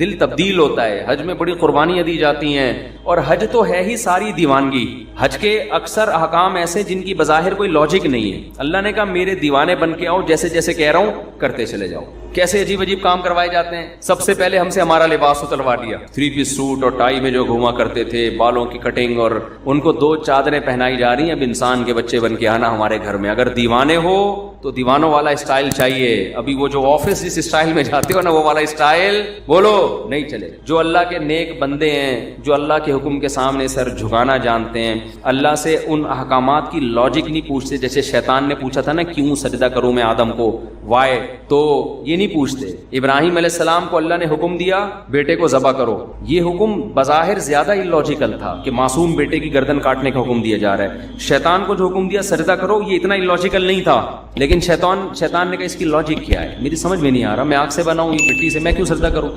دل تبدیل ہوتا ہے. حج میں بڑی قربانیاں دی جاتی ہیں, اور حج تو ہے ہی ساری دیوانگی. حج کے اکثر احکام ایسے جن کی بظاہر کوئی لاجک نہیں ہے. اللہ نے کہا میرے دیوانے بن کے آؤ, جیسے جیسے کہہ رہا ہوں کرتے چلے جاؤ. کیسے عجیب عجیب کام کروائے جاتے ہیں. سب سے پہلے ہم سے ہمارا لباس اتروا لیا, 3 پیس سوٹ اور ٹائی میں جو گھوما کرتے تھے, بالوں کی کٹنگ, اور ان کو 2 چادریں پہنائی جا رہی ہیں. اب انسان کے بچے بن کے آنا ہمارے گھر میں. اگر دیوانے ہو تو دیوانوں والا اسٹائل چاہیے. ابھی وہ جو آفس جس اسٹائل میں جاتے ہو نا, وہ والا اسٹائل بولو نہیں چلے. جو اللہ کے نیک بندے ہیں, جو اللہ کے حکم کے سامنے سر جھکانا جانتے ہیں, اللہ سے ان احکامات کی لاجک نہیں پوچھتے. جیسے شیطان نے پوچھا تھا نا کیوں سجدہ کروں میں آدم کو, وائے, تو یہ نہیں پوچھتے. ابراہیم علیہ السلام کو اللہ نے حکم دیا بیٹے کو ذبح کرو. یہ حکم بظاہر زیادہ اللاجیکل تھا کہ معصوم بیٹے کی گردن کاٹنے کا حکم دیا جا رہا ہے. شیطان کو جو حکم دیا سجدہ کرو, یہ اتنا اللاجیکل نہیں تھا. لیکن شیطان نے کہا اس کی لاجک کیا ہے, میری سمجھ میں نہیں آ رہا. میں آگ سے بنا ہوں, یہ مٹی سے, میں کیوں سجدہ کروں.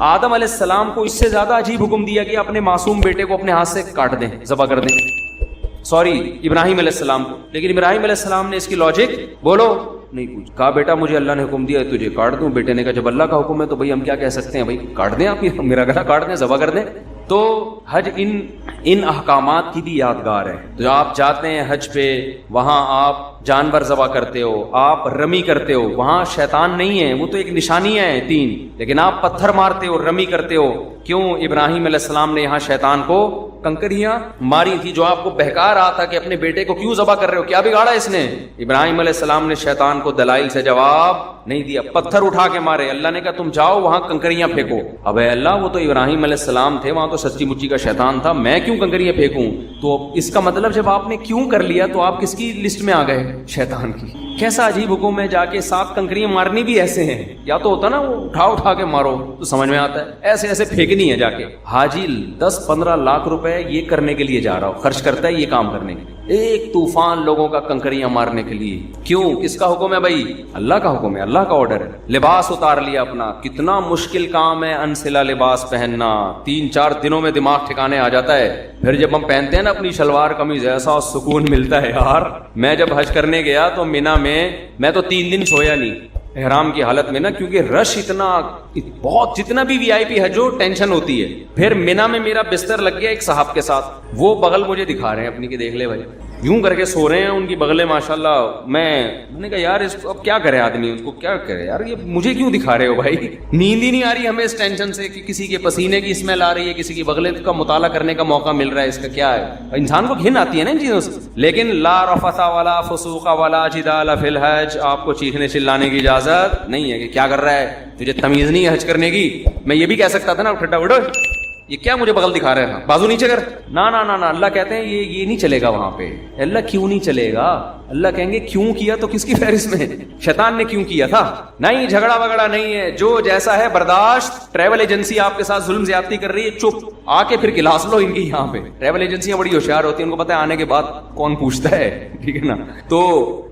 آدم علیہ السلام کو اس سے زیادہ عجیب حکم دیا کہ اپنے معصوم بیٹے کو اپنے ہاتھ سے کاٹ دیں, ذبح کر دیں. سوری, ابراہیم علیہ السلام کو. لیکن ابراہیم علیہ السلام نے اس کی لاجک بولو نہیں پوچھ. کہا بیٹا مجھے اللہ نے حکم دیا ہے تجھے کاٹ دوں. بیٹے نے کہا جب اللہ کا حکم ہے تو بھائی ہم کیا کہہ سکتے ہیں, بھائی کاٹ دیں, آپ میرا گلا کاٹ دیں, ذبح کر دیں. تو حج ان احکامات کی بھی یادگار ہے. تو آپ جاتے ہیں حج پہ, وہاں آپ جانور ذبح کرتے ہو, آپ رمی کرتے ہو, وہاں شیطان نہیں ہے, وہ تو ایک نشانیاں ہیں 3, لیکن آپ پتھر مارتے ہو, رمی کرتے ہو. کیوں؟ ابراہیم علیہ السلام نے یہاں شیطان کو کنکریاں ماری تھی, جو آپ کو بہکا رہا تھا کہ اپنے بیٹے کو کیوں ذبح کر رہے ہو, کیا بگاڑا اس نے. ابراہیم علیہ السلام نے شیطان کو دلائل سے جواب نہیں دیا, پتھر اٹھا کے مارے. اللہ نے کہا تم جاؤ وہاں کنکریاں پھینکو. اب اے اللہ, وہ تو ابراہیم علیہ السلام تھے, وہاں تو سچی مچی کا شیطان تھا, میں کیوں کنکریاں پھینکوں. تو اس کا مطلب جب آپ نے کیوں کر لیا تو آپ کس کی لسٹ میں آ گئے, شیطان کی. کیسا عجیب حکم ہے, جا کے 7 کنکریاں مارنی بھی ایسے ہیں. یا تو ہوتا نا وہ اٹھا کے مارو تو سمجھ میں آتا ہے, ایسے ایسے پھینکنی ہے جا کے. حاجی 10-15 لاکھ روپے یہ کرنے کے لیے جا رہا ہو, خرچ کرتا ہے یہ کام کرنے کے لیے, ایک طوفان لوگوں کا کنکریاں مارنے کے لیے. کیوں؟ کس کا حکم ہے بھائی؟ اللہ کا حکم ہے, اللہ کا آرڈر ہے. لباس اتار لیا اپنا, کتنا مشکل کام ہے انسلا لباس پہننا. 3-4 دنوں میں دماغ ٹھکانے آ جاتا ہے. پھر جب ہم پہنتے ہیں نا اپنی شلوار قمیض, ایسا سکون ملتا ہے یار. میں جب حج کرنے گیا تو مینا میں تو 3 دن سویا نہیں احرام کی حالت میں نا, کیونکہ رش اتنا بہت, جتنا بھی وی آئی پی ہے جو ٹینشن ہوتی ہے. پھر مینا میں میرا بستر لگ گیا ایک صاحب کے ساتھ, وہ بغل مجھے دکھا رہے ہیں اپنی کہ دیکھ لے بھائی, یوں کر کے سو رہے ہیں, ان کی بغلیں ماشاءاللہ. میں نے کہا یار اس کو اب کیا کرے آدمی, اس کو کیا کرے یار, یہ مجھے کیوں دکھا رہے ہو بھائی. نیند ہی نہیں آ رہی ہمیں اس ٹینشن سے کہ کسی کے پسینے کی اسمیل آ رہی ہے, کسی کی بغلیں کا مطالعہ کرنے کا موقع مل رہا ہے, اس کا کیا ہے. انسان کو گھن آتی ہے نا ان چیزوں سے. لیکن لا رفث ولا فسوق ولا جدال فی الحج, آپ کو چیخنے چلانے کی اجازت نہیں ہے کہ کیا کر رہا ہے, تجھے تمیز نہیں ہے حج کرنے کی. میں یہ بھی کہہ سکتا تھا نا ٹھڈا اڑو, یہ کیا مجھے بغل دکھا رہے ہیں, بازو نیچے کر. نا نا نا نا, اللہ کہتے ہیں یہ نہیں چلے گا وہاں پہ. اللہ کیوں نہیں چلے گا؟ اللہ کہیں گے کیوں کیا تو کس کی فہرست میں, شیطان نے کیوں کیا تھا. نہیں, جھگڑا وگڑا نہیں ہے, جو جیسا ہے برداشت. ٹریول ایجنسی آپ کے ساتھ ظلم زیادتی کر رہی ہے, چپ آ کے پھر کلاس لو ان کی. یہاں پہ ٹریول ایجنسیاں بڑی ہوشیار ہوتی ہیں, ان کو پتا ہے آنے کے بعد کون پوچھتا ہے, ٹھیک ہے نا. تو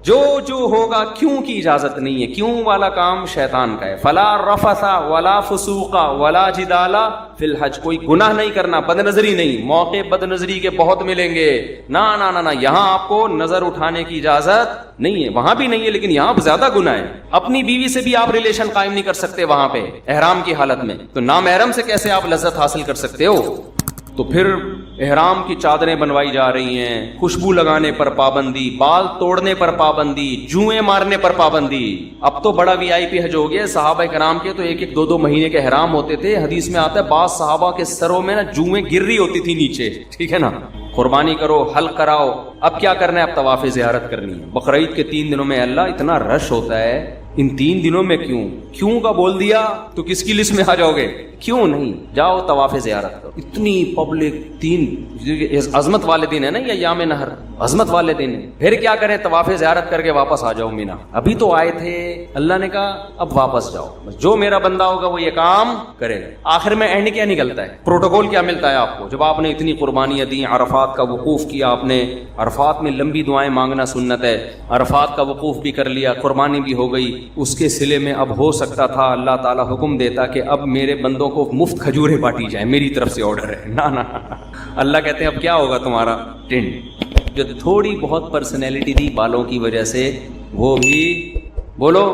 جو ہوگا کیوں کی اجازت نہیں ہے, کیوں والا کام شیطان کا ہے. فلا رفث ولا فسوق ولا جدال فی الحج, کوئی گناہ نہیں کرنا, بد نظری نہیں. موقع بد نظری کے بہت ملیں گے, نا نا نا نا, یہاں آپ کو نظر اٹھانے کی اجازت نہیں ہے. وہاں بھی نہیں ہے, لیکن یہاں زیادہ گناہ ہے. اپنی بیوی سے بھی آپ ریلیشن قائم نہیں کر سکتے وہاں پہ احرام کی حالت میں, تو نامحرم سے کیسے آپ لذت حاصل کر سکتے ہو. تو پھر احرام کی چادریں بنوائی جا رہی ہیں, خوشبو لگانے پر پابندی, بال توڑنے پر پابندی, جوئیں مارنے پر پابندی. اب تو بڑا وی آئی پی حج ہو گیا. صحابہ کرام کے تو 1-2 مہینے کے احرام ہوتے تھے. حدیث میں آتا ہے بعض صحابہ کے سروں میں نا جوئیں گر رہی ہوتی تھی نیچے, ٹھیک ہے نا. قربانی کرو, حلق کراؤ. اب کیا کرنا ہے, اب طواف زیارت کرنی ہے. بقرعید کے 3 دنوں میں اللہ اتنا رش ہوتا ہے, ان 3 دنوں میں کیوں کا بول دیا تو کس کی لسٹ میں آ جاؤ گے. کیوں نہیں, جاؤ طواف زیارت کرو. اتنی پبلک, 3 عظمت والے دن ہے نا, یا یام نہر عظمت والے دن ہے. پھر کیا کریں, طواف زیارت کر کے واپس آ جاؤ مینا. ابھی تو آئے تھے, اللہ نے کہا اب واپس جاؤ. جو میرا بندہ ہوگا وہ یہ کام کرے گا. آخر میں اینڈ کیا نکلتا ہے, پروٹوکول کیا ملتا ہے آپ کو, جب آپ نے اتنی قربانیاں دی, عرفات کا وقوف کیا آپ نے. عرفات میں لمبی دعائیں مانگنا سنت ہے. عرفات کا وقوف بھی کر لیا, قربانی بھی ہو گئی. اس کے صلے میں اب ہو سکتا تھا اللہ تعالیٰ حکم دیتا کہ اب میرے بندوں کو مفت کھجوریں بانٹی جائیں, میری طرف سے آرڈر ہے. نا نا, اللہ کہتے ہیں اب کیا ہوگا تمہارا ٹینٹ. جو تھوڑی بہت پرسنالٹی تھی بالوں کی وجہ سے, وہ بھی بولو,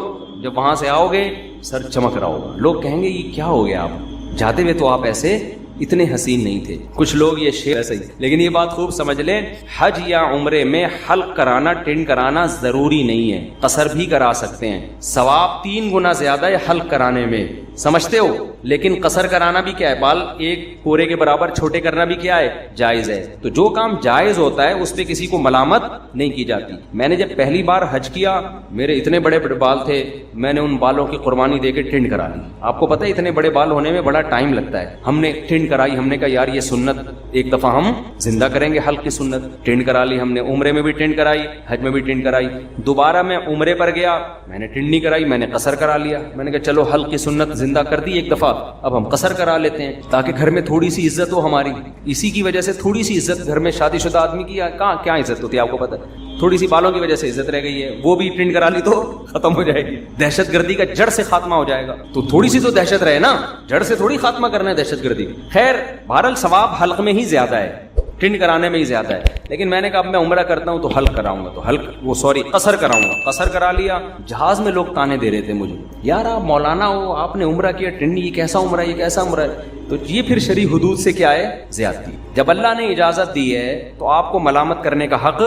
جب وہاں سے آؤ گے سر چمک رہا ہوگا. لوگ کہیں گے یہ کیا ہو گیا, آپ جاتے ہوئے تو آپ ایسے اتنے حسین نہیں تھے. کچھ لوگ یہ شعر ایسے ہی, لیکن یہ بات خوب سمجھ لیں, حج یا عمرے میں حلق کرانا, ٹینڈ کرانا ضروری نہیں ہے, قصر بھی کرا سکتے ہیں. ثواب 3 گنا زیادہ ہے حلق کرانے میں, سمجھتے ہو, لیکن قصر کرانا بھی کیا ہے, بال ایک پورے کے برابر چھوٹے کرنا بھی کیا ہے, جائز ہے. تو جو کام جائز ہوتا ہے اس پہ کسی کو ملامت نہیں کی جاتی. میں نے جب پہلی بار حج کیا, میرے اتنے بڑے بڑے بال تھے, میں نے ان بالوں کی قربانی دے کے ٹینڈ کرا لی. آپ کو پتہ ہے اتنے بڑے بال ہونے میں بڑا ٹائم لگتا ہے. ہم نے ٹینڈ کرائی, ہم نے کہا یار یہ سنت ایک دفعہ ہم زندہ کریں گے, حلق کی سنت. ٹینڈ کرا لی ہم نے, عمرے میں بھی ٹینڈ کرائی, حج میں بھی ٹینڈ کرائی. دوبارہ میں عمرے پر گیا, میں نے ٹینڈ نہیں کرائی, میں نے قصر کرا لیا. میں نے کہا چلو حلق کی سنت زندہ کر دی ایک دفعہ, اب ہم قصر کرا لیتے ہیں تاکہ گھر میں تھوڑی سی عزت ہو ہماری. اسی کی وجہ سے تھوڑی سی عزت گھر میں شادی شدہ آدمی کی کہاں کیا عزت ہوتی ہے, آپ کو پتہ ہے. تھوڑی سی بالوں کی وجہ سے عزت رہ گئی ہے, وہ بھی ٹینڈ کرا لی تو ختم ہو جائے گی. دہشت گردی کا جڑ سے خاتمہ ہو جائے گا. تو تھوڑی سی تو دہشت رہے نا, جڑ سے تھوڑی خاتمہ کرنا ہے دہشت گردی. خیر بہرحال ثواب حلق میں ہی زیادہ ہے, ٹینڈ کرانے میں ہی زیادہ ہے. لیکن میں نے کہا اب میں عمرہ کرتا ہوں تو حلق کراؤں گا, تو قصر کراؤں گا. قصر کرا لیا. جہاز میں لوگ تانے دے رہے تھے مجھے, یار آپ مولانا ہو, آپ نے عمرہ کیا, ٹینڈ, یہ کیسا عمرہ ہے, یہ کیسا عمرہ ہے. تو یہ پھر شرعی حدود سے کیا ہے, زیادتی. جب اللہ نے اجازت دی ہے تو آپ کو ملامت کرنے کا حق.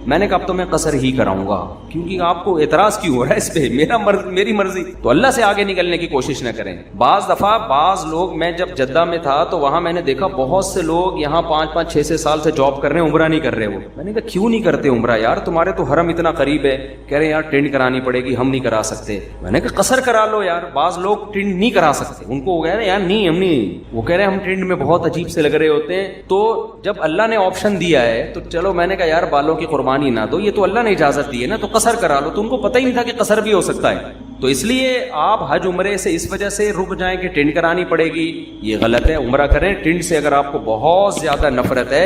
میں نے کہا اب تو میں قصر ہی کراؤں گا, کیونکہ آپ کو اعتراض کیوں ہو رہا ہے اس پہ, میری مرضی. تو اللہ سے آگے نکلنے کی کوشش نہ کریں. بعض دفعہ بعض لوگ, میں جب جدہ میں تھا تو وہاں میں نے دیکھا بہت سے لوگ یہاں 5-6 سال سے جاب کر رہے ہیں, عمرہ نہیں کر رہے. وہ میں نے کہا کیوں نہیں کرتے عمرہ یار, تمہارے تو حرم اتنا قریب ہے. کہہ رہے یار ٹینڈ کرانی پڑے گی, ہم نہیں کرا سکتے. میں نے کہا قصر کرا لو یار. بعض لوگ ٹینڈ نہیں کرا سکتے, ان کو کہہ رہے یار نہیں ہم نہیں, وہ کہہ رہے ہم ٹینڈ میں بہت عجیب سے لگ رہے ہوتے ہیں. تو جب اللہ نے آپشن دیا ہے تو چلو, میں نے کہا یار بالوں کی قربانی نہ دو, یہ تو اللہ نے اجازت دی ہے نا, تو قصر کرا لو. تو ان کو پتہ ہی نہیں تھا کہ قصر بھی ہو سکتا ہے. تو اس لیے آپ حج عمرے سے اس وجہ سے رک جائیں کہ ٹینڈ کرانی پڑے گی, یہ غلط ہے. عمرہ کریں ٹینڈ سے, اگر آپ کو بہت زیادہ نفرت ہے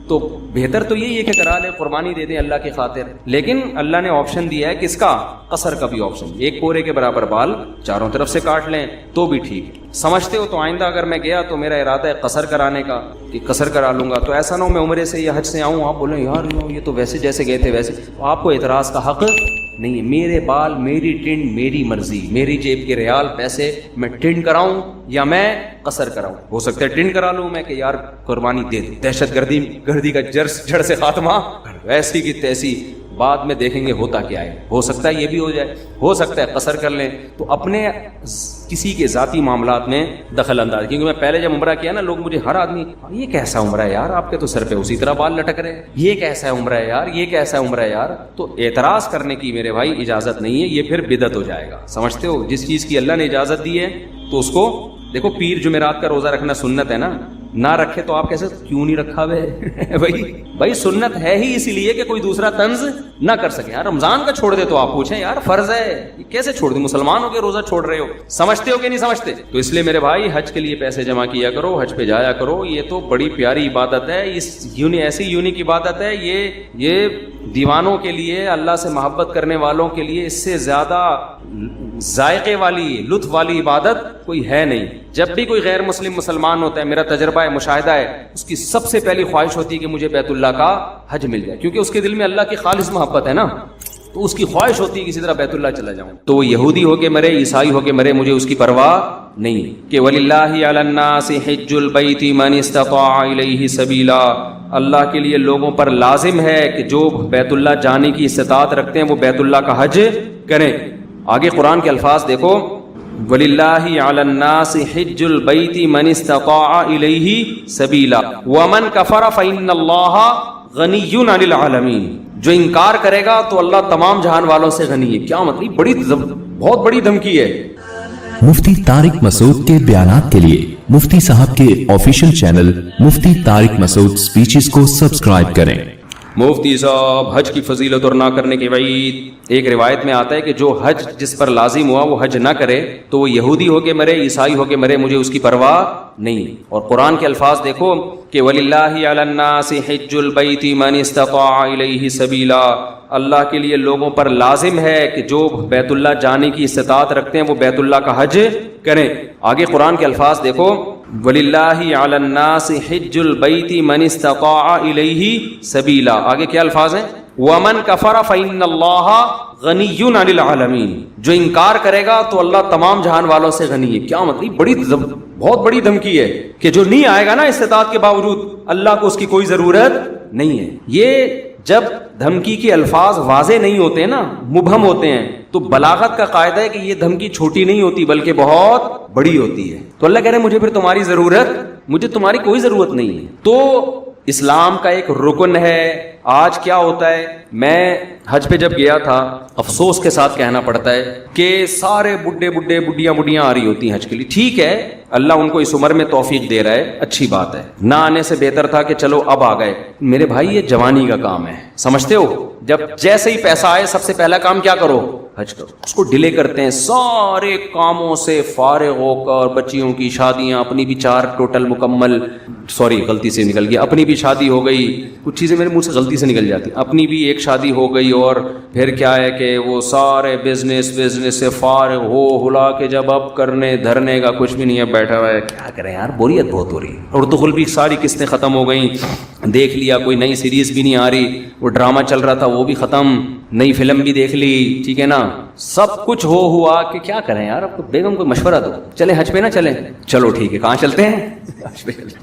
تو بہتر تو یہی ہے کہ کرا لیں, قربانی دے دیں اللہ کی خاطر. لیکن اللہ نے آپشن دیا ہے کس کا, قصر کا بھی آپشن. ایک پورے کے برابر بال چاروں طرف سے کاٹ لیں تو بھی ٹھیک. سمجھتے ہو, تو آئندہ اگر میں گیا تو میرا ارادہ ہے قصر کرانے کا, کہ قصر کرا لوں گا. تو ایسا نہ ہو میں عمرے سے یا حج سے آؤں, آپ بولیں یار یہ تو ویسے جیسے گئے تھے ویسے. آپ کو اعتراض کا حق نہیں ہے. میرے بال, میری ٹینڈ, میری مرضی, میری جیب کے ریال پیسے, میں ٹینڈ کراؤں یا میں قصر کراؤں. ہو سکتا ہے ٹینڈ کرا لوں میں کہ یار قربانی دے دوں, دہشت گردی کا جڑ سے خاتمہ, ایسی کی تیسی. بعد میں دیکھیں گے ہوتا کیا ہے, ہو سکتا ہے یہ بھی ہو جائے, ہو سکتا ہے قصر کر لیں. تو اپنے کسی کے ذاتی معاملات میں دخل انداز, کیونکہ میں پہلے جب عمرہ کیا نا, لوگ مجھے ہر آدمی یہ کیسا عمرہ ہے یار, آپ کے تو سر پہ اسی طرح بال لٹک رہے, یہ کیسا ہے عمرہ ہے یار, یہ کیسا ہے عمرہ ہے یار. تو اعتراض کرنے کی میرے بھائی اجازت نہیں ہے, یہ پھر بدعت ہو جائے گا. سمجھتے ہو, جس چیز کی اللہ نے اجازت دی ہے تو اس کو دیکھو. پیر جمعرات کا روزہ رکھنا سنت ہے نا, نہ رکھے تو آپ کیسے, کیوں نہیں رکھا بھائی سنت ہے ہی اسی لیے کہ کوئی دوسرا طنز نہ کر سکے. یار رمضان کا چھوڑ دے تو آپ پوچھیں یار فرض ہے, کیسے چھوڑ دیں, مسلمان ہو کے روزہ چھوڑ رہے ہو. سمجھتے ہو کہ نہیں سمجھتے؟ تو اس لیے میرے بھائی حج کے لیے پیسے جمع کیا کرو, حج پہ جایا کرو. یہ تو بڑی پیاری عبادت ہے, ایسی یونیک عبادت ہے. یہ دیوانوں کے لیے, اللہ سے محبت کرنے والوں کے لیے اس سے زیادہ ذائقے والی, لطف والی عبادت کوئی ہے نہیں. جب بھی کوئی غیر مسلمان ہوتا ہے, میرا تجربہ ہے, مشاہدہ ہے, اس کی سب سے پہلی خواہش ہوتی ہے کہ مجھے بیت اللہ کا حج مل جائے, کیونکہ اس کے دل میں اللہ کی خالص محبت ہے نا. تو اس کی خواہش ہوتی ہے کسی طرح بیت اللہ چلا جاؤں. تو وہ یہودی ہو کے مرے, عیسائی ہو کے مرے, مجھے اس کی پرواہ نہیں. کہ وَلِلَّهِ عَلَى النَّاسِ حِجُّ الْبَيْتِ مَنِ اسْتَطَاعَ إِلَيْهِ سَبِيلًا. اللہ کے لیے لوگوں پر لازم ہے کہ جو بیت اللہ جانے کی استطاعت رکھتے ہیں وہ بیت اللہ کا حج کریں. آگے قرآن کے الفاظ دیکھو, وَلِلَّهِ عَلَى النَّاسِ حِجُّ الْبَيْتِ مَنِ اسْتَطَاعَ إِلَيْهِ سَبِيلًا وَمَنْ كَفَرَ فَإِنَّ اللَّهَ غَنِيٌّ عَنِ الْعَالَمِينَ. جو انکار کرے گا تو اللہ تمام جہان والوں سے غنی ہے. کیا مطلب, بہت بڑی دھمکی ہے. مفتی طارق مسعود کے بیانات کے لیے مفتی صاحب کے آفیشیل چینل مفتی طارق مسعود سپیچز کو سبسکرائب کریں. مفتی صاحب حج کی فضیلت اور نہ کرنے کی وعید. ایک روایت میں آتا ہے کہ جو حج جس پر لازم ہوا وہ حج نہ کرے تو وہ یہودی ہو کے مرے, عیسائی ہو کے مرے, مجھے اس کی پرواہ نہیں. اور قرآن کے الفاظ دیکھو کہ وَلِلَّهِ عَلَى النَّاسِ حِجُّ الْبَيْتِ مَنِ اسْتَطَاعَ إِلَيْهِ سَبِيلًا. اللہ کے لیے لوگوں پر لازم ہے کہ جو بیت اللہ جانے کی استطاعت رکھتے ہیں وہ بیت اللہ کا حج کریں. آگے قرآن کے الفاظ دیکھو وَلِلَّهِ عَلَى النَّاسِ حِجُّ الْبَيْتِ مَنِ اسْتَطَاعَ إِلَيْهِ سَبِيلًا. آگے کیا الفاظ ہیں؟ وَمَنْ كَفَرَ فَإِنَّ اللَّهَ غَنِيٌّ عَنِ الْعَالَمِينَ, جو انکار کرے گا تو اللہ تمام جہان والوں سے غنی ہے. کیا مطلب؟ بہت بڑی دھمکی ہے کہ جو نہیں آئے گا نا استطاعت کے باوجود, اللہ کو اس کی کوئی ضرورت نہیں ہے. یہ جب دھمکی کے الفاظ واضح نہیں ہوتے نا, مبہم ہوتے ہیں, تو بلاغت کا قاعدہ ہے کہ یہ دھمکی چھوٹی نہیں ہوتی بلکہ بہت بڑی ہوتی ہے. تو اللہ کہہ رہے ہیں مجھے پھر تمہاری ضرورت, مجھے تمہاری کوئی ضرورت نہیں ہے. تو اسلام کا ایک رکن ہے. آج کیا ہوتا ہے, میں حج پہ جب گیا تھا, افسوس کے ساتھ کہنا پڑتا ہے کہ سارے بڈھیاں آ رہی ہوتی ہیں حج کے لیے. ٹھیک ہے, اللہ ان کو اس عمر میں توفیق دے رہا ہے, اچھی بات ہے. نہ آنے سے بہتر تھا کہ چلو اب آ گئے. میرے بھائی یہ جوانی کا کام ہے, سمجھتے ہو؟ جب جیسے ہی پیسہ آئے سب سے پہلا کام کیا کرو؟ حج کرو. اس کو ڈیلے کرتے ہیں, سارے کاموں سے فارغ ہو کر, بچیوں کی شادیاں, اپنی بھی 4 ٹوٹل مکمل, سوری غلطی سے نکل گیا, اپنی بھی شادی ہو گئی. کچھ چیزیں میرے منہ سے غلطی سے نکل جاتی, اپنی بھی ایک شادی ہو گئی, اور پھر کیا ہے کہ وہ سارے بزنس سے فارغ ہو ہلا کے جب اب کرنے دھرنے کا کچھ بھی نہیں ہے, بیٹھا ہوا ہے. کیا کریں یار, بوریت بہت ہو رہی ہے. اور تو بھی ساری قسطیں ختم ہو گئیں, دیکھ لیا, کوئی نئی سیریز بھی نہیں آ رہی, وہ ڈرامہ چل رہا تھا وہ بھی ختم, نئی فلم بھی دیکھ لی, ٹھیک ہے نا, سب کچھ ہوا کہ کیا کریں یار. اب بیگم کو مشورہ دو, چلیں حج پہ نہ چلیں؟ چلو ٹھیک ہے, کہاں چلتے ہیں؟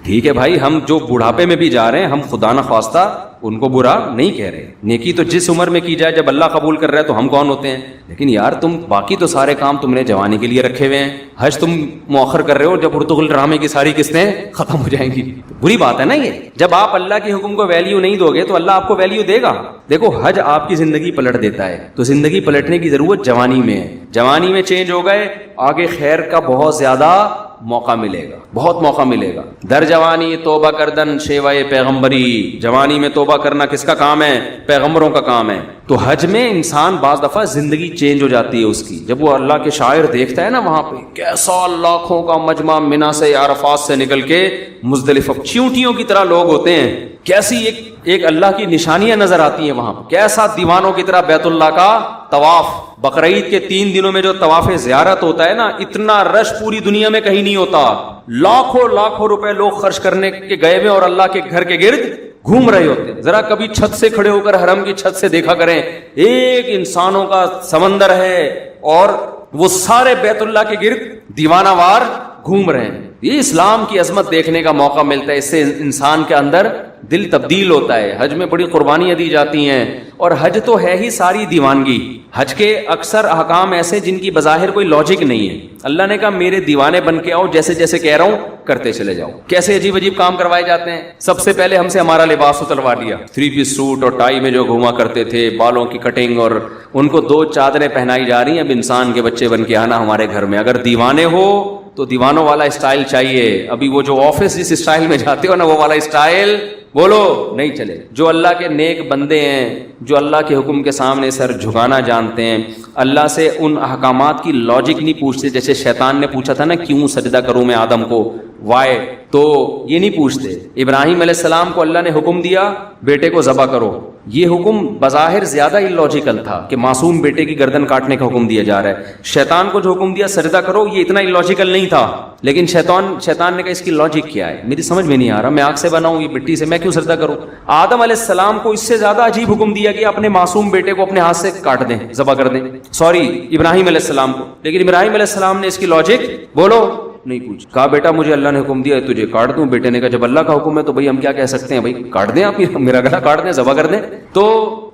ٹھیک ہے بھائی, ہم جو بڑھاپے میں بھی جا رہے ہیں, ہم خدا نہ خواستہ ان کو برا نہیں کہہ رہے. نیکی تو جس عمر میں کی جائے, جب اللہ قبول کر رہا ہے تو ہم کون ہوتے ہیں؟ لیکن یار تم باقی تو سارے کام تم نے جوانی کے لیے رکھے ہوئے ہیں, حج تم مؤخر کر رہے ہو جب ارطغرل ڈرامے کی ساری قسطیں ختم ہو جائیں گی. بری بات ہے نا یہ. جب آپ اللہ کے حکم کو ویلیو نہیں دو گے تو اللہ آپ کو ویلیو دے گا. دیکھو حج آپ کی زندگی پلٹ دیتا ہے, تو زندگی پلٹنے کی ضرورت جوانی میں ہے. جوانی میں چینج ہو گئے, آگے خیر کا بہت زیادہ موقع ملے گا, بہت موقع ملے گا. در جوانی توبہ کردن شیوائے پیغمبری, جوانی میں توبہ کرنا کس کا کام ہے؟ پیغمبروں کا کام ہے. تو حج میں انسان بعض دفعہ زندگی چینج ہو جاتی ہے اس کی. جب وہ اللہ کے شاعر دیکھتا ہے نا, وہاں پہ کیسا لاکھوں کا مجمع منا سے عرفات سے نکل کے مزدلفہ, چیونٹیوں کی طرح لوگ ہوتے ہیں, کیسی ایک اللہ کی نشانیاں نظر آتی ہیں وہاں. کیسا دیوانوں کی طرح بیت اللہ کا طواف. بقرعید کے 3 دنوں میں جو طواف زیارت ہوتا ہے نا, اتنا رش پوری دنیا میں کہیں نہیں ہوتا. لاکھوں روپے لوگ خرچ کرنے کے گئے ہوئے اور اللہ کے گھر کے گرد گھوم رہے ہوتے ہیں. ذرا کبھی چھت سے کھڑے ہو کر حرم کی چھت سے دیکھا کریں, ایک انسانوں کا سمندر ہے اور وہ سارے بیت اللہ کے گرد دیوانہ وار گھوم رہے ہیں. یہ اسلام کی عظمت دیکھنے کا موقع ملتا ہے, اس سے انسان کے اندر دل تبدیل ہوتا ہے. حج میں بڑی قربانیاں دی جاتی ہیں, اور حج تو ہے ہی ساری دیوانگی. حج کے اکثر احکام ایسے جن کی بظاہر کوئی لاجک نہیں ہے. اللہ نے کہا میرے دیوانے بن کے آؤ, جیسے جیسے کہہ رہا ہوں کرتے چلے جاؤ. کیسے عجیب عجیب کام کروائے جاتے ہیں. سب سے پہلے ہم سے ہمارا لباس اتروا لیا, 3 پیس سوٹ اور ٹائی میں جو گھوما کرتے تھے, بالوں کی کٹنگ, اور ان کو 2 چادریں پہنائی جا رہی ہیں. اب انسان کے بچے بن کے آنا ہمارے گھر میں. اگر دیوانے ہو تو دیوانوں والا اسٹائل چاہیے. ابھی وہ جو آفس جس اسٹائل میں جاتے ہو نا, وہ والا اسٹائل بولو نہیں چلے. جو اللہ کے نیک بندے ہیں, جو اللہ کے حکم کے سامنے سر جھکانا جانتے ہیں, اللہ سے ان احکامات کی لاجک نہیں پوچھتے. جیسے شیطان نے پوچھا تھا نا, کیوں سجدہ کروں میں آدم کو, وائے, تو یہ نہیں پوچھتے. ابراہیم علیہ السلام کو اللہ نے حکم دیا بیٹے کو ذبح کرو. یہ حکم بظاہر زیادہ اللاجیکل تھا کہ معصوم بیٹے کی گردن کاٹنے کا حکم دیا جا رہا ہے. شیطان کو جو حکم دیا سجدہ کرو, یہ اتنا اللاجیکل نہیں تھا. لیکن شیطان نے کہا اس کی لاجک کیا ہے, میری سمجھ میں نہیں آ رہا, میں آگ سے بنا ہوں, یہ مٹی سے, میں کیوں سجدہ کروں. آدم علیہ السلام کو اس سے زیادہ عجیب حکم دیا کہ اپنے معصوم بیٹے کو اپنے ہاتھ سے کاٹ دیں, ذبح کر دیں. سوری, ابراہیم علیہ السلام کو. لیکن ابراہیم علیہ السلام نے اس کی لاجک بولو نہیں پوچھ. کہا بیٹا مجھے اللہ نے حکم دیا تجھے کاٹ دوں. بیٹے نے کہا جب اللہ کا حکم ہے تو بھائی ہم کیا کہہ سکتے ہیں, بھائی کاٹ دیں, آپ میرا گلا کاٹ دیں, ذبح کر دیں. تو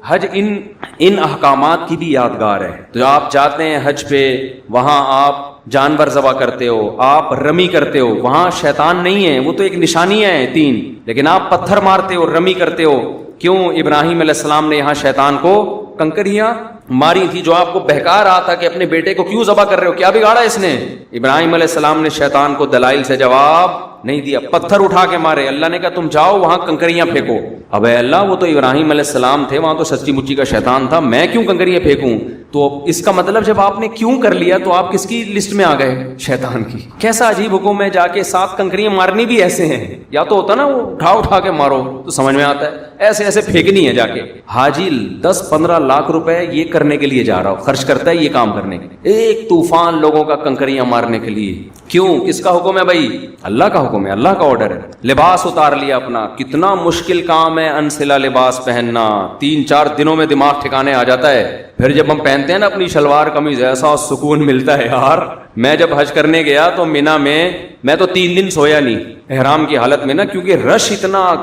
حج ان احکامات کی بھی یادگار ہے. تو آپ جاتے ہیں حج پہ, وہاں آپ جانور ذبح کرتے ہو, آپ رمی کرتے ہو, وہاں شیطان نہیں ہے, وہ تو ایک نشانیاں ہیں 3. لیکن آپ پتھر مارتے ہو, رمی کرتے ہو. کیوں؟ ابراہیم علیہ السلام نے یہاں شیطان کو کنکریاں ماری تھی, جو آپ کو بہکا رہا تھا کہ اپنے بیٹے کو کیوں ذبح کر رہے ہو, کیا بگاڑا اس نے. ابراہیم علیہ السلام نے شیطان کو دلائل سے جواب نہیں دیا, پتھر اٹھا کے مارے. اللہ نے کہا تم جاؤ وہاں کنکریاں پھینکو. اب اے اللہ, وہ تو ابراہیم علیہ السلام تھے, وہاں تو سچی مچی کا شیطان تھا, میں کیوں کنکریاں پھینکوں. تو اس کا مطلب جب آپ نے کیوں کر لیا تو آپ کس کی لسٹ میں آ گئے؟ شیطان کی. کیسا عجیب حکم ہے, جا کے 7 کنکریاں مارنی بھی ایسے ہیں. یا تو ہوتا نا وہ اٹھا کے مارو تو سمجھ میں آتا ہے, ایسے ایسے پھینکنی ہے جا کے. حاجی 10-15 لاکھ روپے یہ کرنے کے لیے جا رہا ہو, خرچ کرتا ہے یہ کام کرنے کے, ایک طوفان لوگوں کا کنکریاں مارنے کے لیے. کیوں؟ کس کا حکم ہے بھائی؟ اللہ کا حکم ہے, اللہ کا آرڈر ہے. لباس اتار لیا اپنا, کتنا مشکل کام ہے انسلا لباس پہننا, 3-4 دنوں میں دماغ ٹھکانے آ جاتا ہے. پھر جب ہم پہنتے ہیں نا اپنی شلوار قمیض, ایسا سکون ملتا ہے یار. میں جب حج کرنے گیا تو مینا میں تو 3 دن سویا نہیں احرام کی حالت میں نا, کیونکہ رش اتنا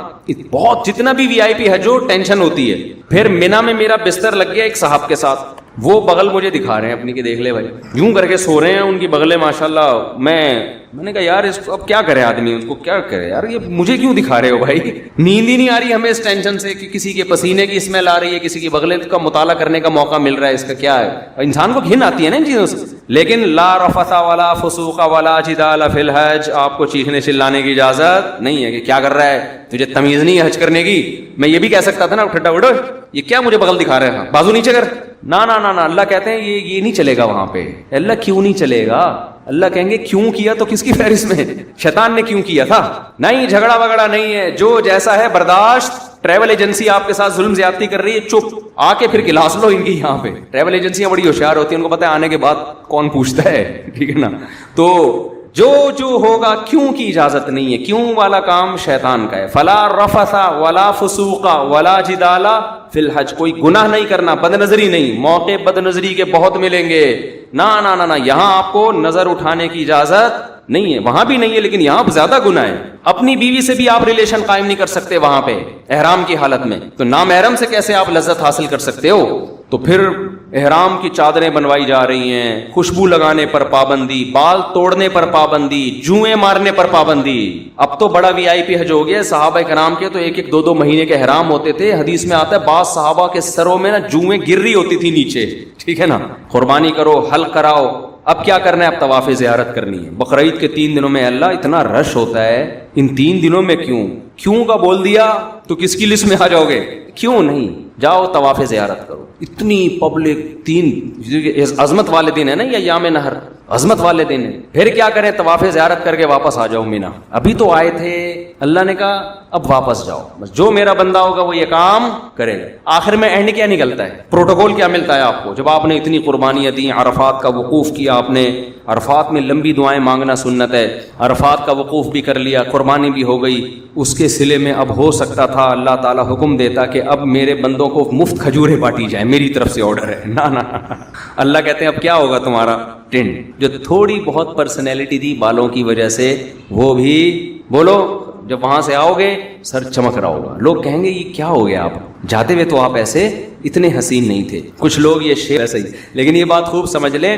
بہت, جتنا بھی وی آئی پی حج ہو ٹینشن ہوتی ہے. پھر مینا میں میرا بستر لگ گیا ایک صاحب کے ساتھ, وہ بغل مجھے دکھا رہے ہیں اپنی کہ دیکھ لے بھائی, یوں کر کے سو رہے ہیں, ان کی بغلیں ماشاءاللہ. میں نے کہا یار اس کو اب کیا کرے آدمی, اس کو کیا کرے یار, یہ مجھے کیوں دکھا رہے ہو بھائی؟ نیند ہی نہیں آ رہی ہمیں اس ٹینشن سے کہ کسی کے پسینے کی اسمیل آ رہی ہے, کسی کی بغلیں کا مطالعہ کرنے کا موقع مل رہا ہے, اس کا کیا ہے؟ انسان کو گھن آتی ہے نا ان چیزوں سے. لیکن لا رفث ولا فسوق ولا جدال فی الحج, آپ کو چیخنے چلانے کی اجازت نہیں ہے کہ کیا کر رہا ہے, تجھے تمیز نہیں ہے حج کرنے کی. میں یہ بھی کہہ سکتا تھا نا ٹھڈا وڈو, یہ کیا مجھے بغل دکھا رہے ہیں, بازو نیچے کر. نا نا نا نا, اللہ کہتے ہیں یہ نہیں چلے گا وہاں پہ. اللہ کیوں نہیں چلے گا؟ اللہ کہیں گے کیوں کیا تو کس کی فہرست میں؟ شیطان نے کیوں کیا تھا؟ نہیں, جھگڑا وگڑا نہیں ہے, جو جیسا ہے برداشت. ٹریول ایجنسی آپ کے ساتھ ظلم زیادتی کر رہی ہے, چپ آ کے پھر کلاس لو ان کی. یہاں پہ ٹریول ایجنسیاں بڑی ہوشیار ہوتی ہیں, ان کو پتہ ہے آنے کے بعد کون پوچھتا ہے, ٹھیک ہے نا. تو جو ہوگا کیوں کی اجازت نہیں ہے, کیوں والا کام شیطان کا ہے. فلا رفث ولا فسوق ولا جدال فی الحج, کوئی گناہ نہیں کرنا, بد نظری نہیں. موقع بد نظری کے بہت ملیں گے, نا نا نا نا, یہاں آپ کو نظر اٹھانے کی اجازت نہیں ہے, وہاں بھی نہیں ہے, لیکن یہاں زیادہ گناہ ہے. اپنی بیوی سے بھی آپ ریلیشن قائم نہیں کر سکتے وہاں پہ احرام کی حالت میں, تو نامحرم سے کیسے آپ لذت حاصل کر سکتے ہو؟ تو پھر احرام کی چادریں بنوائی جا رہی ہیں, خوشبو لگانے پر پابندی, بال توڑنے پر پابندی, جوئیں مارنے پر پابندی. اب تو بڑا وی آئی پی حج ہو گیا. صحابہ کرام کے تو 1-2 مہینے کے احرام ہوتے تھے. حدیث میں آتا ہے بعض صحابہ کے سروں میں نا جوئیں گر رہی ہوتی تھی نیچے, ٹھیک ہے نا. قربانی کرو, حلق کراؤ. اب کیا کرنا ہے؟ اب طواف زیارت کرنی ہے. بقرعید کے 3 دنوں میں اللہ اتنا رش ہوتا ہے, ان 3 دنوں میں کیوں کا بول دیا تو کس کی لسٹ میں آ جاؤ گے؟ کیوں نہیں, جاؤ طواف زیارت کرو. اتنی پبلک, 3 عظمت والے دن ہے نا, یا یام نہر عظمت والے دن ہے. پھر کیا کریں؟ طواف زیارت کر کے واپس آ جاؤ مینا. ابھی تو آئے تھے, اللہ نے کہا اب واپس جاؤ, بس جو میرا بندہ ہوگا وہ یہ کام کرے گا. آخر میں اینڈ کیا نکلتا ہے؟ پروٹوکول کیا ملتا ہے آپ کو؟ جب آپ نے اتنی قربانیاں دی, عرفات کا وقوف کیا آپ نے, عرفات میں لمبی دعائیں مانگنا سنت ہے, عرفات کا وقوف بھی کر لیا, قربانی بھی ہو گئی, اس کے صلے میں اب ہو سکتا تھا اللہ تعالیٰ حکم دیتا کہ اب میرے بندوں کو مفت کھجوریں بانٹی جائیں, میری طرف سے آرڈر ہے. نا نا, اللہ کہتے ہیں اب کیا ہوگا تمہارا ٹینٹ, جو تھوڑی بہت پرسنالٹی تھی بالوں کی وجہ سے, وہ بھی بولو. جب وہاں سے آؤ گے سر چمک رہا ہوگا, لوگ کہیں گے یہ کیا ہو گیا, آپ جاتے ہوئے تو آپ ایسے اتنے حسین نہیں تھے. کچھ لوگ یہ شعر ایسے ہی, لیکن یہ بات خوب سمجھ لیں,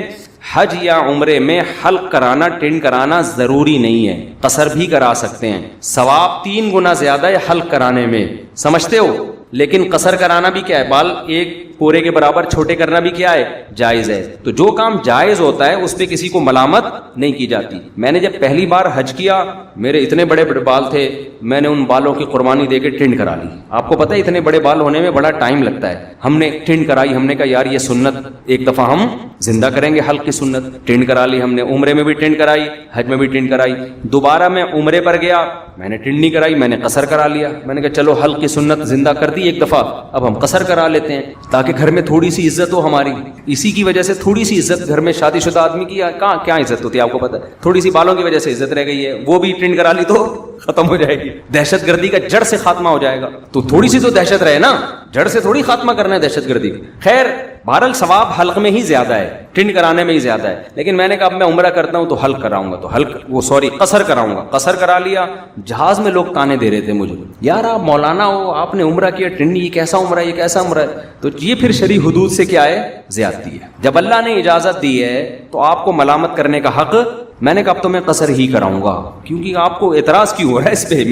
حج یا عمرے میں حلق کرانا, ٹینٹ کرانا ضروری نہیں ہے, قصر بھی کرا سکتے ہیں. ثواب 3 گنا زیادہ ہے حلق کرانے میں, سمجھتے ہو. لیکن قصر کرانا بھی کیا ہے, بال ایک پورے کے برابر چھوٹے کرنا بھی کیا ہے, جائز ہے. تو جو کام جائز ہوتا ہے اس پہ کسی کو ملامت نہیں کی جاتی. میں نے جب پہلی بار حج کیا, میرے اتنے بڑے بڑے بال تھے, میں نے ان بالوں کی قربانی دے کے ٹنڈ کرا لی. آپ کو پتہ ہے اتنے بڑے بال ہونے میں بڑا ٹائم لگتا ہے. ہم نے ٹنڈ کرائی, ہم نے کہا یار یہ سنت ایک دفعہ ہم زندہ کریں گے, حلق کی سنت. ٹنڈ کرا لی ہم نے, عمرے میں بھی ٹنڈ کرائی, حج میں بھی ٹنڈ کرائی. دوبارہ میں عمرے پر گیا, میں نے ٹنڈ نہیں کرائی, میں نے قصر کرا لیا. میں نے کہا چلو حلق کی سنت زندہ کر دی ایک دفعہ, اب ہم قصر کرا لیتے ہیں تاکہ گھر میں تھوڑی سی عزت ہو ہماری. اسی کی وجہ سے تھوڑی سی عزت گھر میں, شادی شدہ آدمی کی کہاں کیا عزت ہوتی ہے آپ کو پتہ ہے, تھوڑی سی بالوں کی وجہ سے عزت رہ گئی ہے. وہ بھی ٹرینڈ کرا لی تو ختم ہو جائے گی, دہشت گردی کا جڑ سے خاتمہ ہو جائے گا. تو تھوڑی سی تو دہشت رہے نا, جڑ سے تھوڑی خاتمہ کرنا ہے دہشت گردی. خیر بہرحال ثواب حلق میں ہی زیادہ ہے, ٹرینڈ کرانے میں ہی زیادہ ہے. لیکن میں نے کہا اب میں عمرہ کرتا ہوں تو حلق کراؤں گا, تو قصر کراؤں گا. قصر کرا لیا. جہاز میں لوگ تانے دے رہے تھے مجھے, یار آپ مولانا ہو, آپ نے عمرہ کیا, ٹرینڈ یہ کیسا عمرہ ہے, یہ کیسا عمرہ ہے. تو یہ پھر شرعی حدود سے کیا ہے, زیادتی ہے. جب اللہ نے اجازت دی ہے تو آپ کو ملامت کرنے کا حق. میں نے کہا اب تو میں قصر ہی کراؤں گا, کیونکہ آپ کو اعتراض کیوں ہو رہا ہے اس پہ,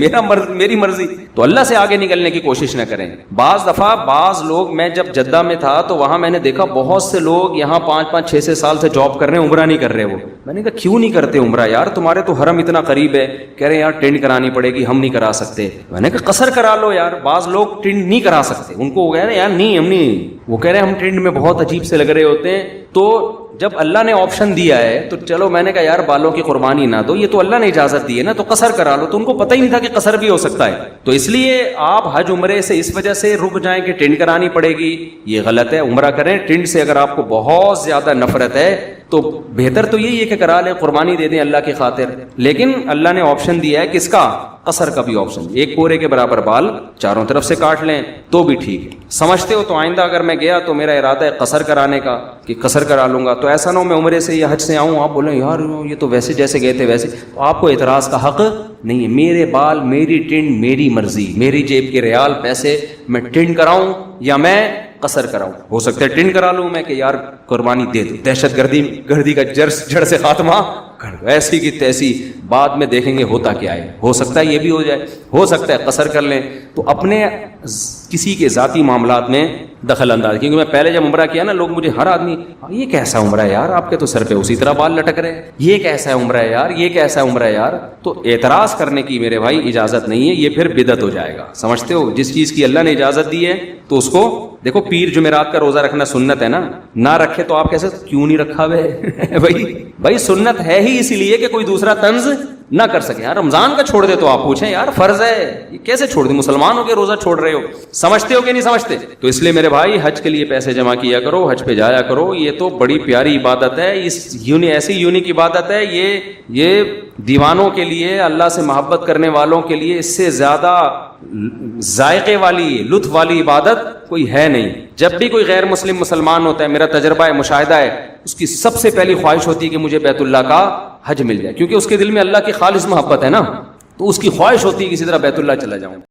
میری مرضی. تو اللہ سے آگے نکلنے کی کوشش نہ کریں. بعض دفعہ بعض لوگ, میں جب جدہ میں تھا تو وہاں میں نے دیکھا بہت سے لوگ یہاں 5-6 سال سے جاب کر رہے ہیں, عمرہ نہیں کر رہے. وہ میں نے کہا کیوں نہیں کرتے عمرہ یار, تمہارے تو حرم اتنا قریب ہے. کہہ رہے یار ٹینڈ کرانی پڑے گی, ہم نہیں کرا سکتے. میں نے کہا قصر کرا لو یار. بعض لوگ ٹینڈ نہیں کرا سکتے, ان کو ہو گیا نا یار نہیں, ہم نہیں, وہ کہہ رہے ہیں ہم ٹرینڈ میں بہت عجیب سے لگ رہے ہوتے ہیں. تو جب اللہ نے آپشن دیا ہے تو چلو میں نے کہا یار بالوں کی قربانی نہ دو, یہ تو اللہ نے اجازت دی ہے نا, تو قصر کرا لو. تو ان کو پتہ ہی نہیں تھا کہ قصر بھی ہو سکتا ہے. تو اس لیے آپ حج عمرے سے اس وجہ سے رک جائیں کہ ٹرینڈ کرانی پڑے گی, یہ غلط ہے. عمرہ کریں ٹرینڈ سے. اگر آپ کو بہت زیادہ نفرت ہے تو بہتر تو یہی ہے کہ کرا لیں, قربانی دے دیں اللہ کی خاطر. لیکن اللہ نے آپشن دیا ہے کس کا؟ قصر کا بھی آپشن. ایک پورے کے برابر بال چاروں طرف سے کاٹ لیں تو بھی ٹھیک ہے. سمجھتے ہو؟ تو آئندہ اگر میں گیا تو میرا ارادہ ہے قصر کرانے کا, کہ قصر کرا لوں گا. تو ایسا نہ ہو میں عمرے سے یا حج سے آؤں, آپ بولیں یار یہ تو ویسے جیسے گئے تھے ویسے. تو آپ کو اعتراض کا حق نہیں ہے. میرے بال, میری ٹنڈ, میری مرضی, میری جیب کے ریال پیسے, میں ٹنڈ کراؤں یا میں قصر کراؤں. ہو سکتا ہے ٹنڈ کرا لوں میں کہ یار قربانی دے دو, دہشت گردی کا جڑ سے خاتمہ کر دو, ایسی کی تیسی, بعد میں دیکھیں گے ہوتا کیا ہے. ہو سکتا ہے یہ بھی ہو جائے, ہو سکتا ہے قصر کر لیں. تو اپنے کسی کے ذاتی معاملات میں دخل انداز, کیونکہ میں پہلے جب عمرہ کیا نا, لوگ مجھے ہر آدمی یہ کیسا عمرہ ہے یار, آپ کے تو سر پہ اسی طرح بال لٹک رہے ہیں, یہ کیسا عمرہ ہے یار, یہ کیسا عمرہ ہے یار. تو اعتراض کرنے کی میرے بھائی اجازت نہیں ہے, یہ پھر بدعت ہو جائے گا. سمجھتے ہو؟ جس چیز کی اللہ نے اجازت دی ہے تو اس کو دیکھو. پیر جمعرات کا روزہ رکھنا سنت ہے نا, نہ رکھے تو آپ کیسے کیوں نہیں رکھا ہوئے بھائی سنت ہے ہی اسی لیے کہ کوئی دوسرا طنز نہ کر سکے. یار رمضان کا چھوڑ دے تو آپ پوچھیں یار فرض ہے, یہ کیسے چھوڑ دیں؟ مسلمان ہو کے روزہ چھوڑ رہے ہو. سمجھتے ہو کہ نہیں سمجھتے؟ تو اس لیے میرے بھائی حج کے لیے پیسے جمع کیا کرو, حج پہ جایا کرو. یہ تو بڑی پیاری عبادت ہے, اس ایسی یونیک عبادت ہے. یہ دیوانوں کے لیے, اللہ سے محبت کرنے والوں کے لیے اس سے زیادہ ذائقے والی, لطف والی عبادت کوئی ہے نہیں. جب بھی کوئی غیر مسلم مسلمان ہوتا ہے, میرا تجربہ ہے, مشاہدہ ہے, اس کی سب سے پہلی خواہش ہوتی ہے کہ مجھے بیت اللہ کا حج مل جائے, کیونکہ اس کے دل میں اللہ کی خالص محبت ہے نا, تو اس کی خواہش ہوتی ہے کسی طرح بیت اللہ چلا جاؤں.